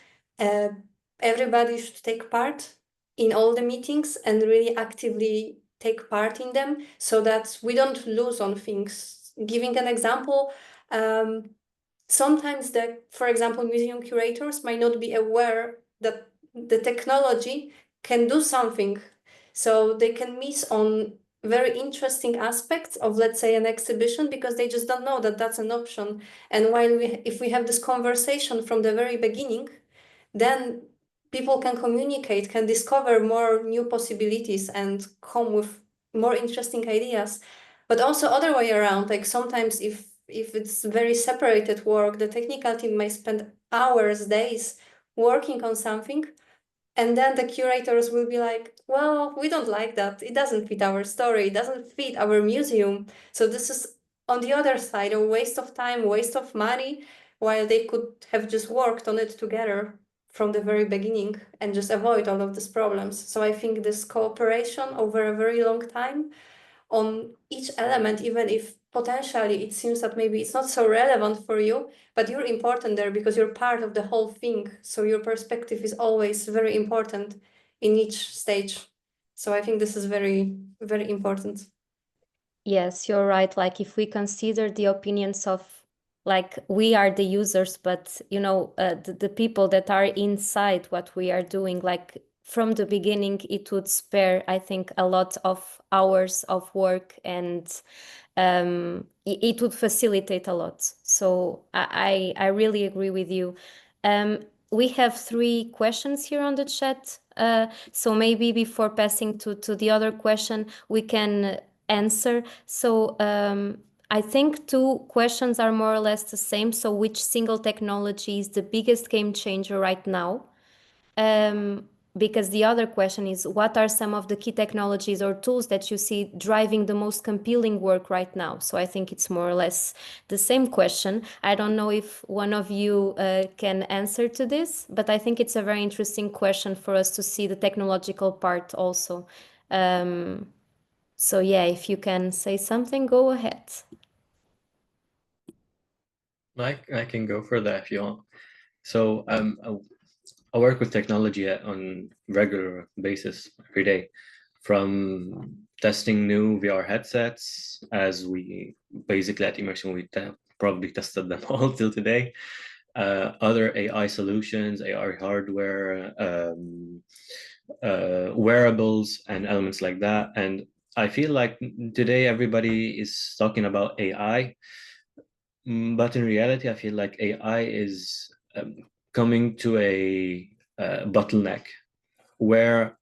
Everybody should take part in all the meetings and really actively take part in them so that we don't lose on things. Giving an example, sometimes for example, museum curators might not be aware that the technology can do something. So they can miss on very interesting aspects of, let's say, an exhibition because they just don't know that that's an option. And if we have this conversation from the very beginning, then people can communicate, can discover more new possibilities and come with more interesting ideas. But also other way around, like sometimes if it's very separated work, the technical team may spend hours, days working on something, and then the curators will be like, well, we don't like that. It doesn't fit our story. It doesn't fit our museum. So this is on the other side, a waste of time, waste of money, while they could have just worked on it together from the very beginning and just avoid all of these problems. So I think this cooperation over a very long time on each element, even if potentially it seems that maybe it's not so relevant for you, but you're important there because you're part of the whole thing. So your perspective is always very important in each stage. So I think this is very, very important. Yes, you're right. Like if we consider the opinions of, like, we are the users, but the people that are inside what we are doing, like from the beginning, it would spare, I think, a lot of hours of work, and it would facilitate a lot. So I really agree with you. We have 3 questions here on the chat. So maybe before passing to the other question, we can answer. So I think 2 questions are more or less the same. So which single technology is the biggest game changer right now? Because the other question is, what are some of the key technologies or tools that you see driving the most compelling work right now? So I think it's more or less the same question. I don't know if one of you can answer to this, but I think it's a very interesting question for us to see the technological part also. So yeah, if you can say something, go ahead. I can go for that if you want. So I work with technology on regular basis every day, from testing new VR headsets, as we basically at Immersion we probably tested them all till today. Other AI solutions, AR hardware, wearables, and elements like that. And I feel like today everybody is talking about AI, but in reality, I feel like AI is coming to a bottleneck where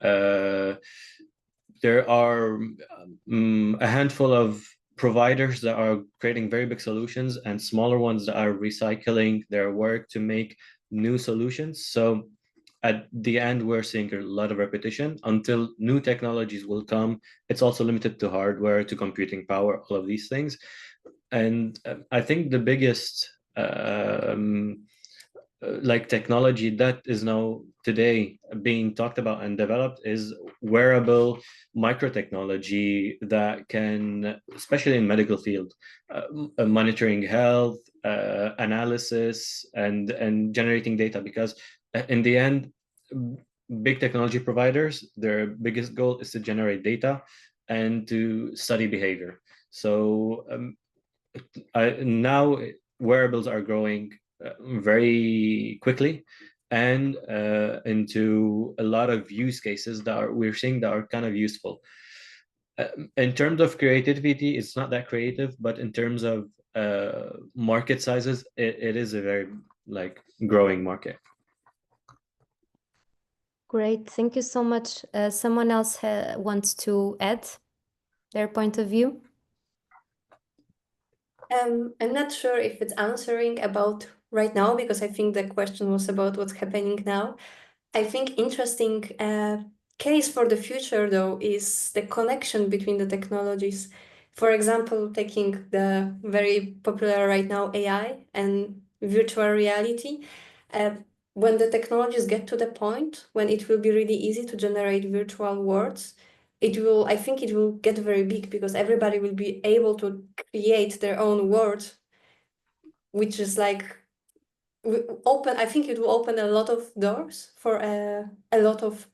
there are a handful of providers that are creating very big solutions and smaller ones that are recycling their work to make new solutions. So at the end, we're seeing a lot of repetition until new technologies will come. It's also limited to hardware, to computing power, all of these things. And I think the biggest like technology that is now today being talked about and developed is wearable microtechnology that can, especially in medical field, monitoring health, analysis, and generating data. Because in the end, big technology providers, their biggest goal is to generate data and to study behavior. So now wearables are growing very quickly and into a lot of use cases that we're seeing that are kind of useful. In terms of creativity, it's not that creative, but in terms of market sizes, it is a very growing market. Great, thank you so much. Someone else wants to add their point of view? I'm not sure if it's answering about right now, because I think the question was about what's happening now. I think interesting case for the future, though, is the connection between the technologies. For example, taking the very popular right now AI and virtual reality. When the technologies get to the point when it will be really easy to generate virtual worlds, I think it will get very big because everybody will be able to create their own world, which is like I think it will open a lot of doors for a lot of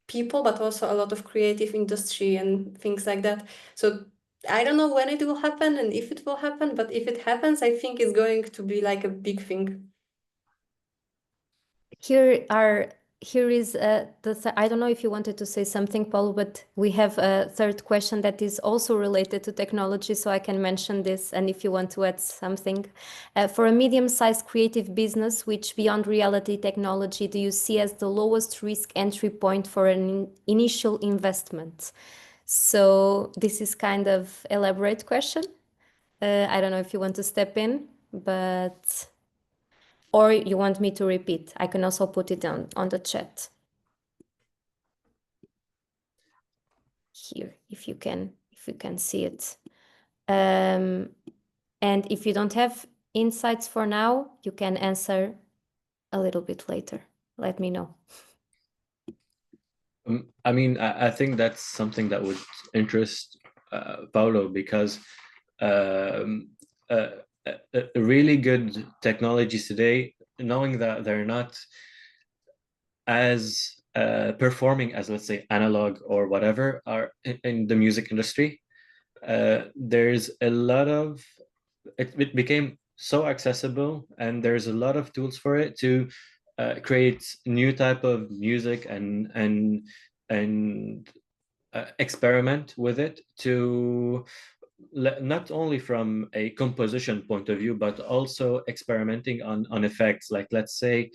people, but also a lot of creative industry and things like that. So I don't know when it will happen and if it will happen, but if it happens, I think it's going to be like a big thing. Here are here is I don't know if you wanted to say something, Paulo, but we have a third question that is also related to technology, so I can mention this, and if you want to add something. For a medium-sized creative business, which beyond reality technology do you see as the lowest risk entry point for an initial investment? So this is kind of elaborate question. I don't know if you want to step in, but or you want me to repeat. I can also put it on the chat. Here, if you can see it. And if you don't have insights for now, you can answer a little bit later. Let me know. I mean, I think that's something that would interest Paulo, because really good technologies today, knowing that they're not as performing as, let's say, analog or whatever, are in the music industry. There's a lot of it became so accessible, and there's a lot of tools for it to create new type of music and experiment with it, to not only from a composition point of view, but also experimenting on effects. Like, let's say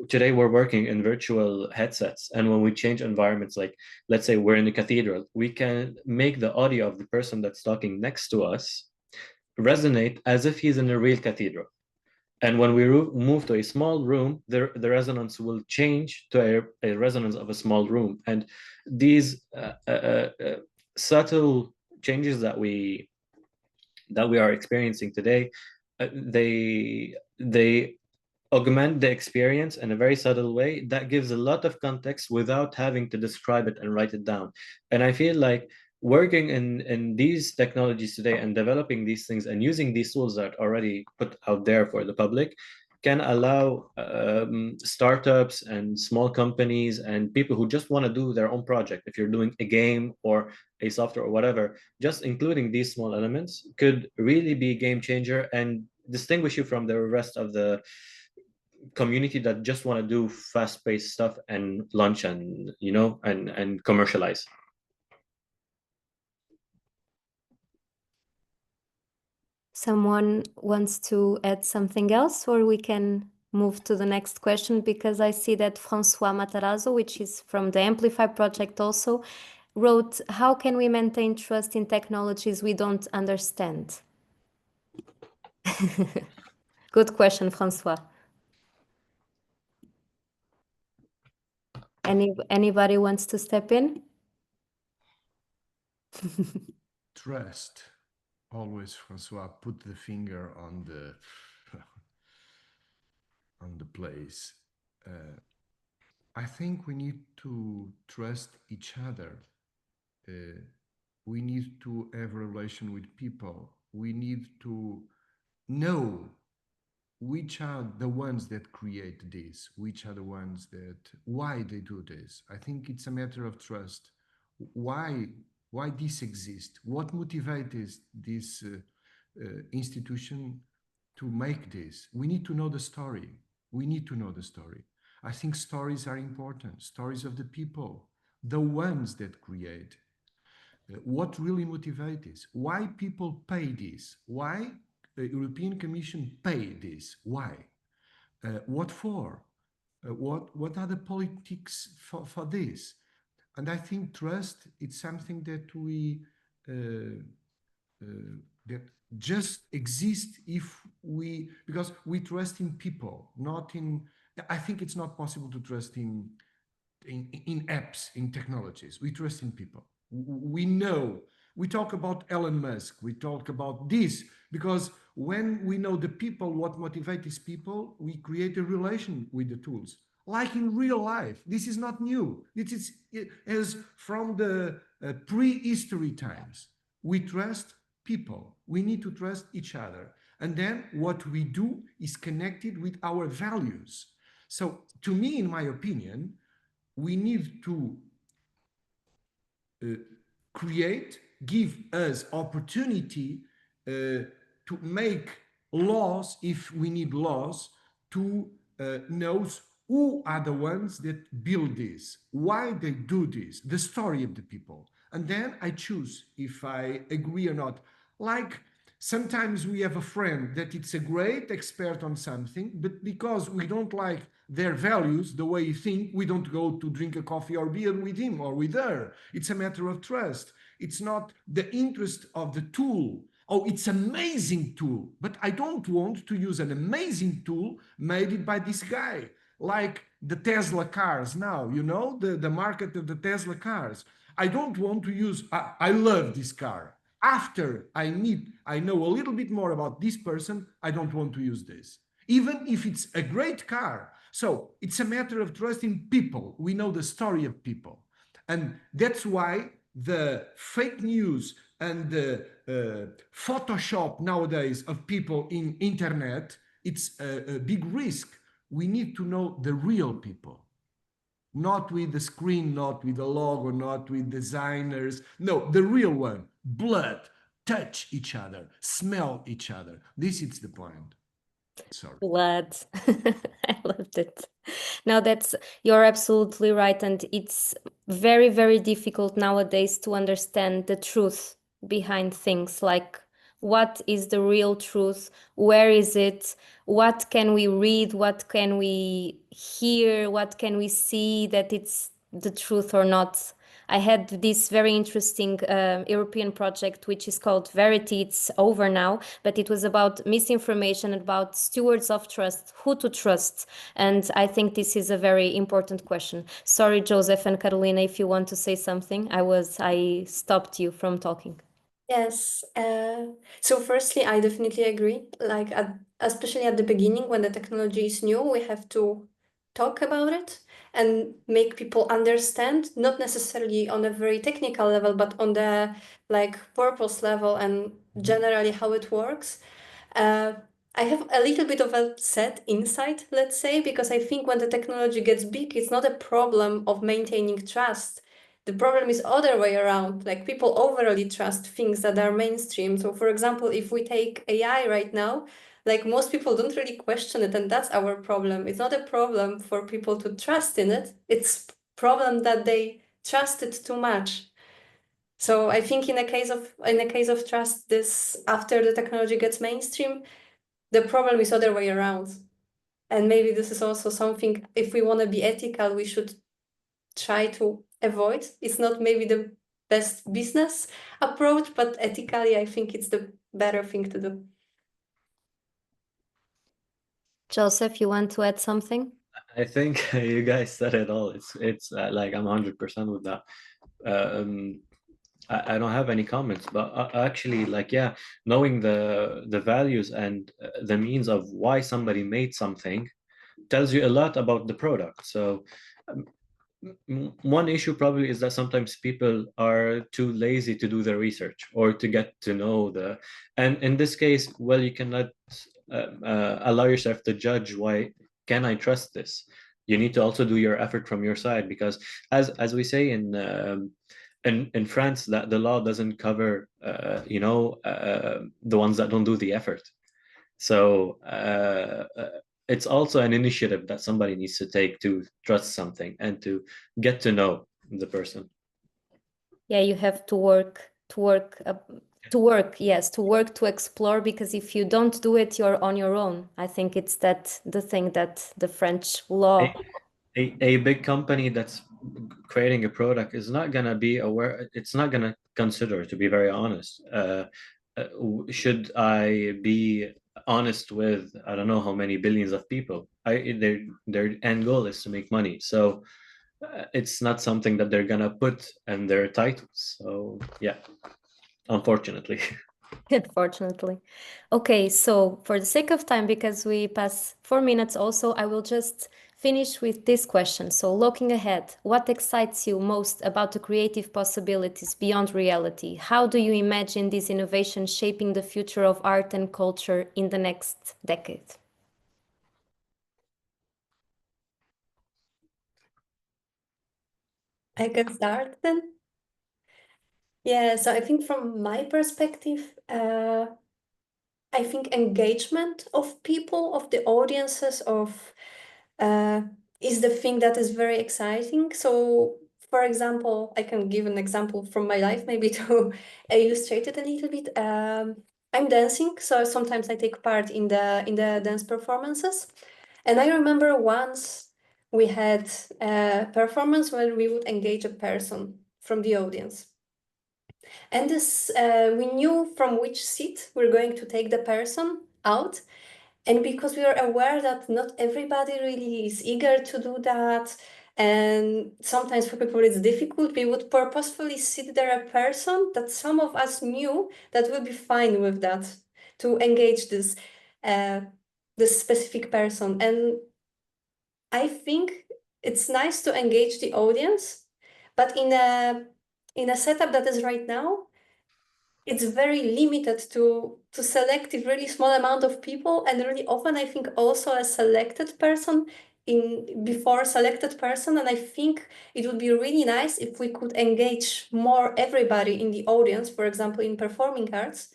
today we're working in virtual headsets, and when we change environments, like let's say we're in a cathedral, we can make the audio of the person that's talking next to us resonate as if he's in a real cathedral. And when we move to a small room, the resonance will change to a resonance of a small room. And these subtle changes that we are experiencing today, they augment the experience in a very subtle way that gives a lot of context without having to describe it and write it down. And I feel like working in these technologies today and developing these things and using these tools that are already put out there for the public can allow startups and small companies and people who just want to do their own project, if you're doing a game or a software or whatever, just including these small elements could really be a game changer and distinguish you from the rest of the community that just want to do fast-paced stuff and launch and and commercialize. Someone wants to add something else, or we can move to the next question, because I see that François Matarazzo, which is from the Amplify project also, wrote, how can we maintain trust in technologies we don't understand? Good question, François. Anybody wants to step in? Trust. Always, Francois, put the finger on the on the place. I think we need to trust each other. We need to have a relation with people. We need to know which are the ones that create this, which are the ones that, why they do this. I think it's a matter of trust. Why this exists? What motivates this institution to make this? We need to know the story. We need to know the story. I think stories are important, stories of the people, the ones that create. What really motivates this? Why people pay this? Why the European Commission pay this? Why? What for? What are the politics for this? And I think trust is something that we that just exists if we, because we trust in people, not in. I think it's not possible to trust in apps, in technologies. We trust in people. We know. We talk about Elon Musk. We talk about this because when we know the people, what motivates these people, we create a relation with the tools. Like in real life, this is not new. This is as from the prehistory times. We trust people. We need to trust each other. And then what we do is connected with our values. So to me, in my opinion, we need to give us opportunity to make laws, if we need laws, to know Who are the ones that build this? Why they do this? The story of the people. And then I choose if I agree or not. Like sometimes we have a friend that it's a great expert on something, but because we don't like their values, the way you think, we don't go to drink a coffee or beer with him or with her. It's a matter of trust. It's not the interest of the tool. Oh, it's an amazing tool, but I don't want to use an amazing tool made by this guy, like the Tesla cars now, the market of the Tesla cars. I don't want to use, I love this car. After I know a little bit more about this person, I don't want to use this, even if it's a great car. So it's a matter of trust in people. We know the story of people. And that's why the fake news and the Photoshop nowadays of people in internet, it's a big risk. We need to know the real people, not with the screen, not with the logo, not with designers. No, the real one. Blood, touch each other, smell each other. This is the point. Sorry. Blood. I loved it. Now you're absolutely right. And it's very, very difficult nowadays to understand the truth behind things. Like, what is the real truth? Where is it? What can we read? What can we hear? What can we see that it's the truth or not? I had this very interesting European project, which is called Verity. It's over now, but it was about misinformation, about stewards of trust, who to trust. And I think this is a very important question. Sorry, Joseph and Carolina, if you want to say something. I stopped you from talking. Yes. So firstly, I definitely agree. Like especially at the beginning when the technology is new, we have to talk about it and make people understand, not necessarily on a very technical level, but on the like purpose level and generally how it works. I have a little bit of a sad insight, let's say, because I think when the technology gets big, it's not a problem of maintaining trust. The problem is other way around. Like people overly trust things that are mainstream. So for example, if we take AI right now, like most people don't really question it, and that's our problem. It's not a problem for people to trust in it. It's problem that they trust it too much. So I think in a case of trust, this after the technology gets mainstream, the problem is other way around. And maybe this is also something, if we want to be ethical, we should try to avoid. It's not maybe the best business approach, but ethically, I think it's the better thing to do. Joseph, you want to add something? I think you guys said it all. It's like I'm 100% with that. I don't have any comments, but actually, like, yeah, knowing the values and the means of why somebody made something tells you a lot about the product. So one issue probably is that sometimes people are too lazy to do the research or to get to know and in this case, well, you cannot allow yourself to judge why can I trust this. You need to also do your effort from your side, because as we say in France, that the law doesn't cover the ones that don't do the effort. So it's also an initiative that somebody needs to take to trust something and to get to know the person. Yeah, you have to work to explore, because if you don't do it, you're on your own. I think it's the thing that the French law. A big company that's creating a product is not gonna be aware. It's not gonna consider, to be very honest. Should I be honest with I don't know how many billions of people? Their end goal is to make money. So it's not something that they're gonna put in their titles. So yeah, unfortunately. Unfortunately. Okay, so for the sake of time, because we pass 4 minutes also, I will just finish with this question. So looking ahead, what excites you most about the creative possibilities beyond reality? How do you imagine this innovation shaping the future of art and culture in the next decade? I can start then. Yeah, so I think from my perspective, I think engagement of people, of the audiences, of is the thing that is very exciting. So, for example, I can give an example from my life, maybe to illustrate it a little bit. I'm dancing, so sometimes I take part in the dance performances. And I remember once we had a performance where we would engage a person from the audience. And this we knew from which seat we're going to take the person out. And because we are aware that not everybody really is eager to do that, and sometimes for people it's difficult, we would purposefully sit there a person that some of us knew that would be fine with that, to engage uh, this specific person. And I think it's nice to engage the audience, but in a setup that is right now, it's very limited to select a really small amount of people, and really often I think also a selected person in before selected person. And I think it would be really nice if we could engage more everybody in the audience, for example, in performing arts.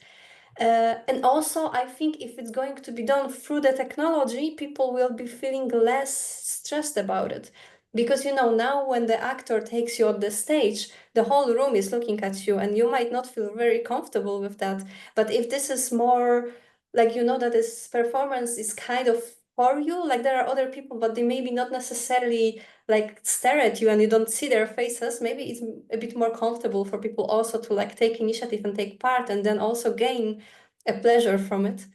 And also, I think if it's going to be done through the technology, people will be feeling less stressed about it. Because, now when the actor takes you on the stage, the whole room is looking at you, and you might not feel very comfortable with that. But if this is more like, that this performance is kind of for you, like there are other people, but they maybe not necessarily like stare at you and you don't see their faces, maybe it's a bit more comfortable for people also to like take initiative and take part, and then also gain a pleasure from it.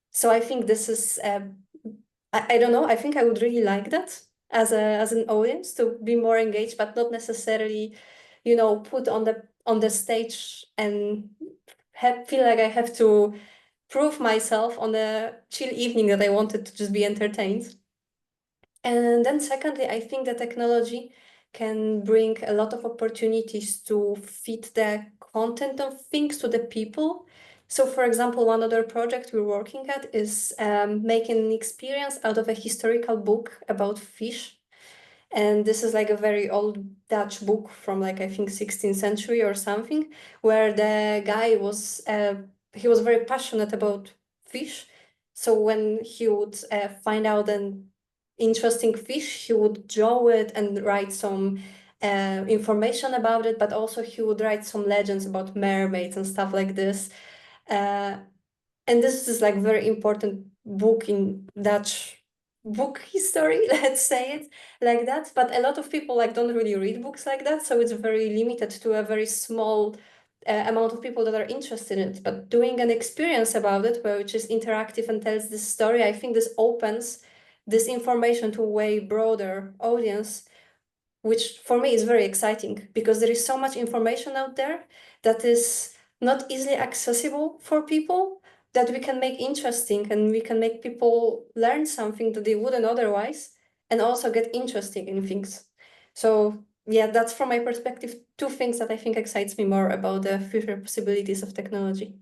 So I think this is I don't know, I think I would really like that as an audience, to be more engaged, but not necessarily put on the stage and feel like I have to prove myself on a chill evening that I wanted to just be entertained. And then secondly, I think the technology can bring a lot of opportunities to fit the content of things to the people. So for example, one other project we're working at is making an experience out of a historical book about fish. And this is like a very old Dutch book from like, I think 16th century or something, where the guy was, he was very passionate about fish. So when he would find out an interesting fish, he would draw it and write some information about it, but also he would write some legends about mermaids and stuff like this. Uh, and this is like very important book in Dutch book history, let's say it like that. But a lot of people like don't really read books like that, so it's very limited to a very small amount of people that are interested in it. But doing an experience about it, which is interactive and tells this story, I think this opens this information to a way broader audience, which for me is very exciting, because there is so much information out there that is not easily accessible for people, that we can make interesting, and we can make people learn something that they wouldn't otherwise, and also get interested in things. So yeah, that's from my perspective two things that I think excites me more about the future possibilities of technology.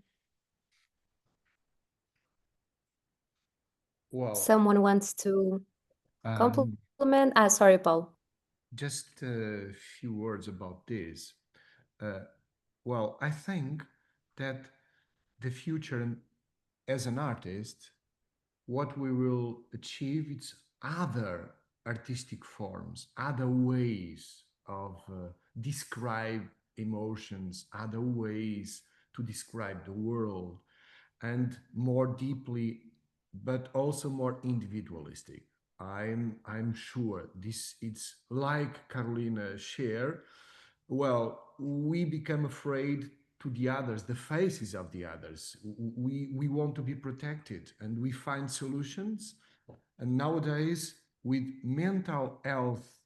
Well, Someone wants to um, compliment? Sorry, Paul. just a few words about this. Uh, well, I think that the future as an artist, what we will achieve is other artistic forms, other ways of describe emotions, other ways to describe the world, and more deeply, but also more individualistic. I'm sure this it's like Carolina share. Well, we become afraid to the others, the faces of the others. We want to be protected, and we find solutions. And nowadays, with mental health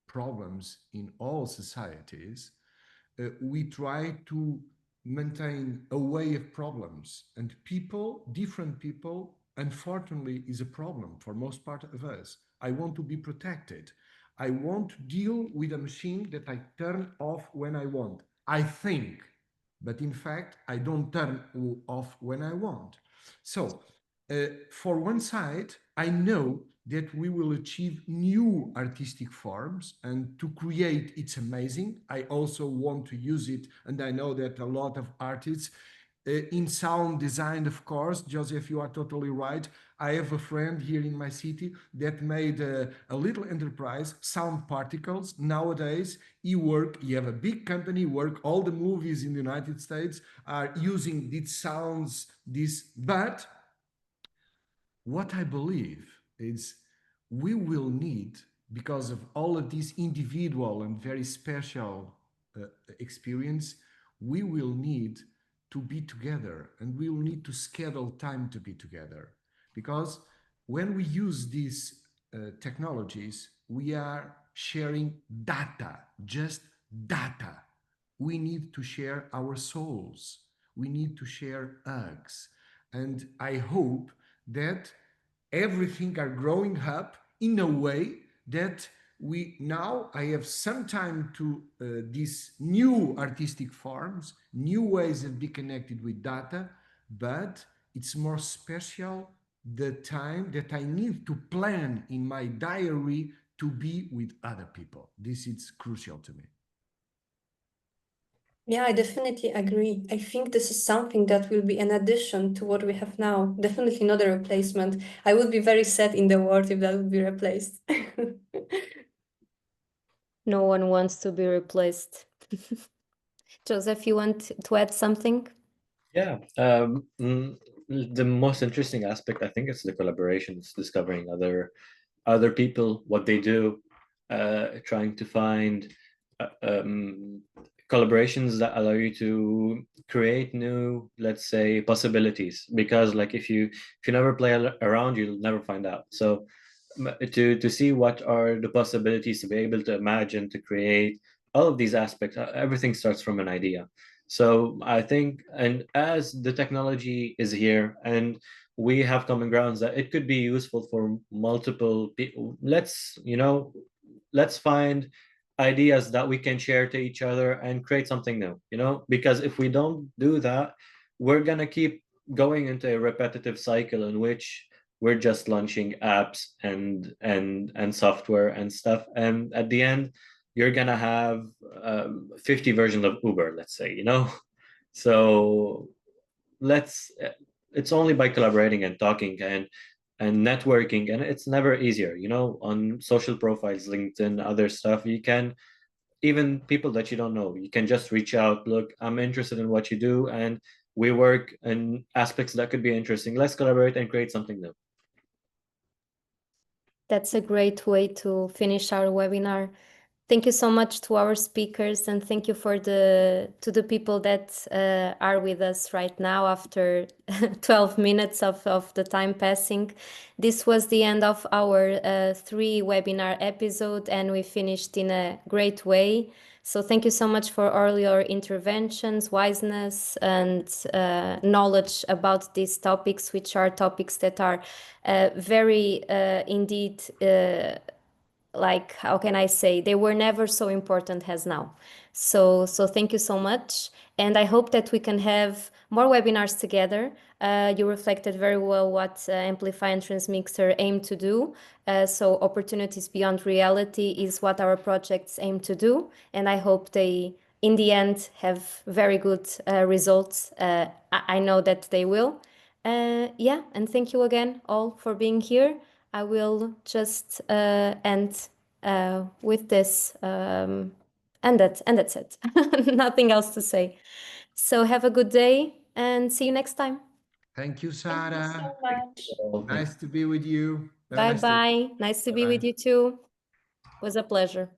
problems in all societies, we try to maintain a way of problems, and people, different people, unfortunately, is a problem for most part of us. I want to be protected. I want to deal with a machine that I turn off when I want. I think, but in fact, I don't turn off when I want. So, for one side, I know that we will achieve new artistic forms, and to create it's amazing. I also want to use it, and I know that a lot of artists in sound design, of course, Joseph, you are totally right. I have a friend here in my city that made a little enterprise, Sound Particles. Nowadays, he have a big company, work all the movies in the United States are using these sounds, but what I believe is we will need, because of all of this individual and very special experience, we will need to be together and we will need to schedule time to be together. Because when we use these technologies, we are sharing data, just data. We need to share our souls. We need to share hugs. And I hope that everything are growing up in a way that we now I have some time to these new artistic forms, new ways of be connected with data, but it's more special the time that I need to plan in my diary to be with other people. This is crucial to me. Yeah, I definitely agree. I think this is something that will be an addition to what we have now. Definitely not a replacement. I would be very sad in the world if that would be replaced. No one wants to be replaced. Joseph, you want to add something? Yeah. The most interesting aspect, I think, is the collaborations, discovering other people, what they do, trying to find collaborations that allow you to create new, let's say, possibilities. Because like if you never play around, you'll never find out. So to see what are the possibilities, to be able to imagine, to create all of these aspects, everything starts from an idea. So I think, and as the technology is here and we have common grounds that it could be useful for multiple people, let's find ideas that we can share to each other and create something new, because if we don't do that, we're going to keep going into a repetitive cycle in which we're just launching apps and software and stuff, and at the end you're gonna have 50 versions of Uber, let's say, so let's it's only by collaborating and talking and networking, and it's never easier, on social profiles, LinkedIn, other stuff. You can, even people that you don't know, you can just reach out, look, I'm interested in what you do and we work in aspects that could be interesting, let's collaborate and create something new. That's a great way to finish our webinar. Thank you so much to our speakers, and thank you to the people that are with us right now after 12 minutes of the time passing. This was the end of our 3 webinar episode, and we finished in a great way. So thank you so much for all your interventions, wiseness, and knowledge about these topics, which are topics that are very indeed like, how can I say, they were never so important as now. So thank you so much, and I hope that we can have more webinars together. You reflected very well what Amplify and Transmixer aim to do. So opportunities beyond reality is what our projects aim to do, and I hope they, in the end, have very good results. I know that they will. Yeah, and thank you again all for being here. I will just end with this, and that's it. Nothing else to say. So have a good day and see you next time. Thank you, Thank you Sarah. so much. Nice to be with you. Have a Bye nice day. bye. Nice to be with Bye-bye. you too. It was a pleasure.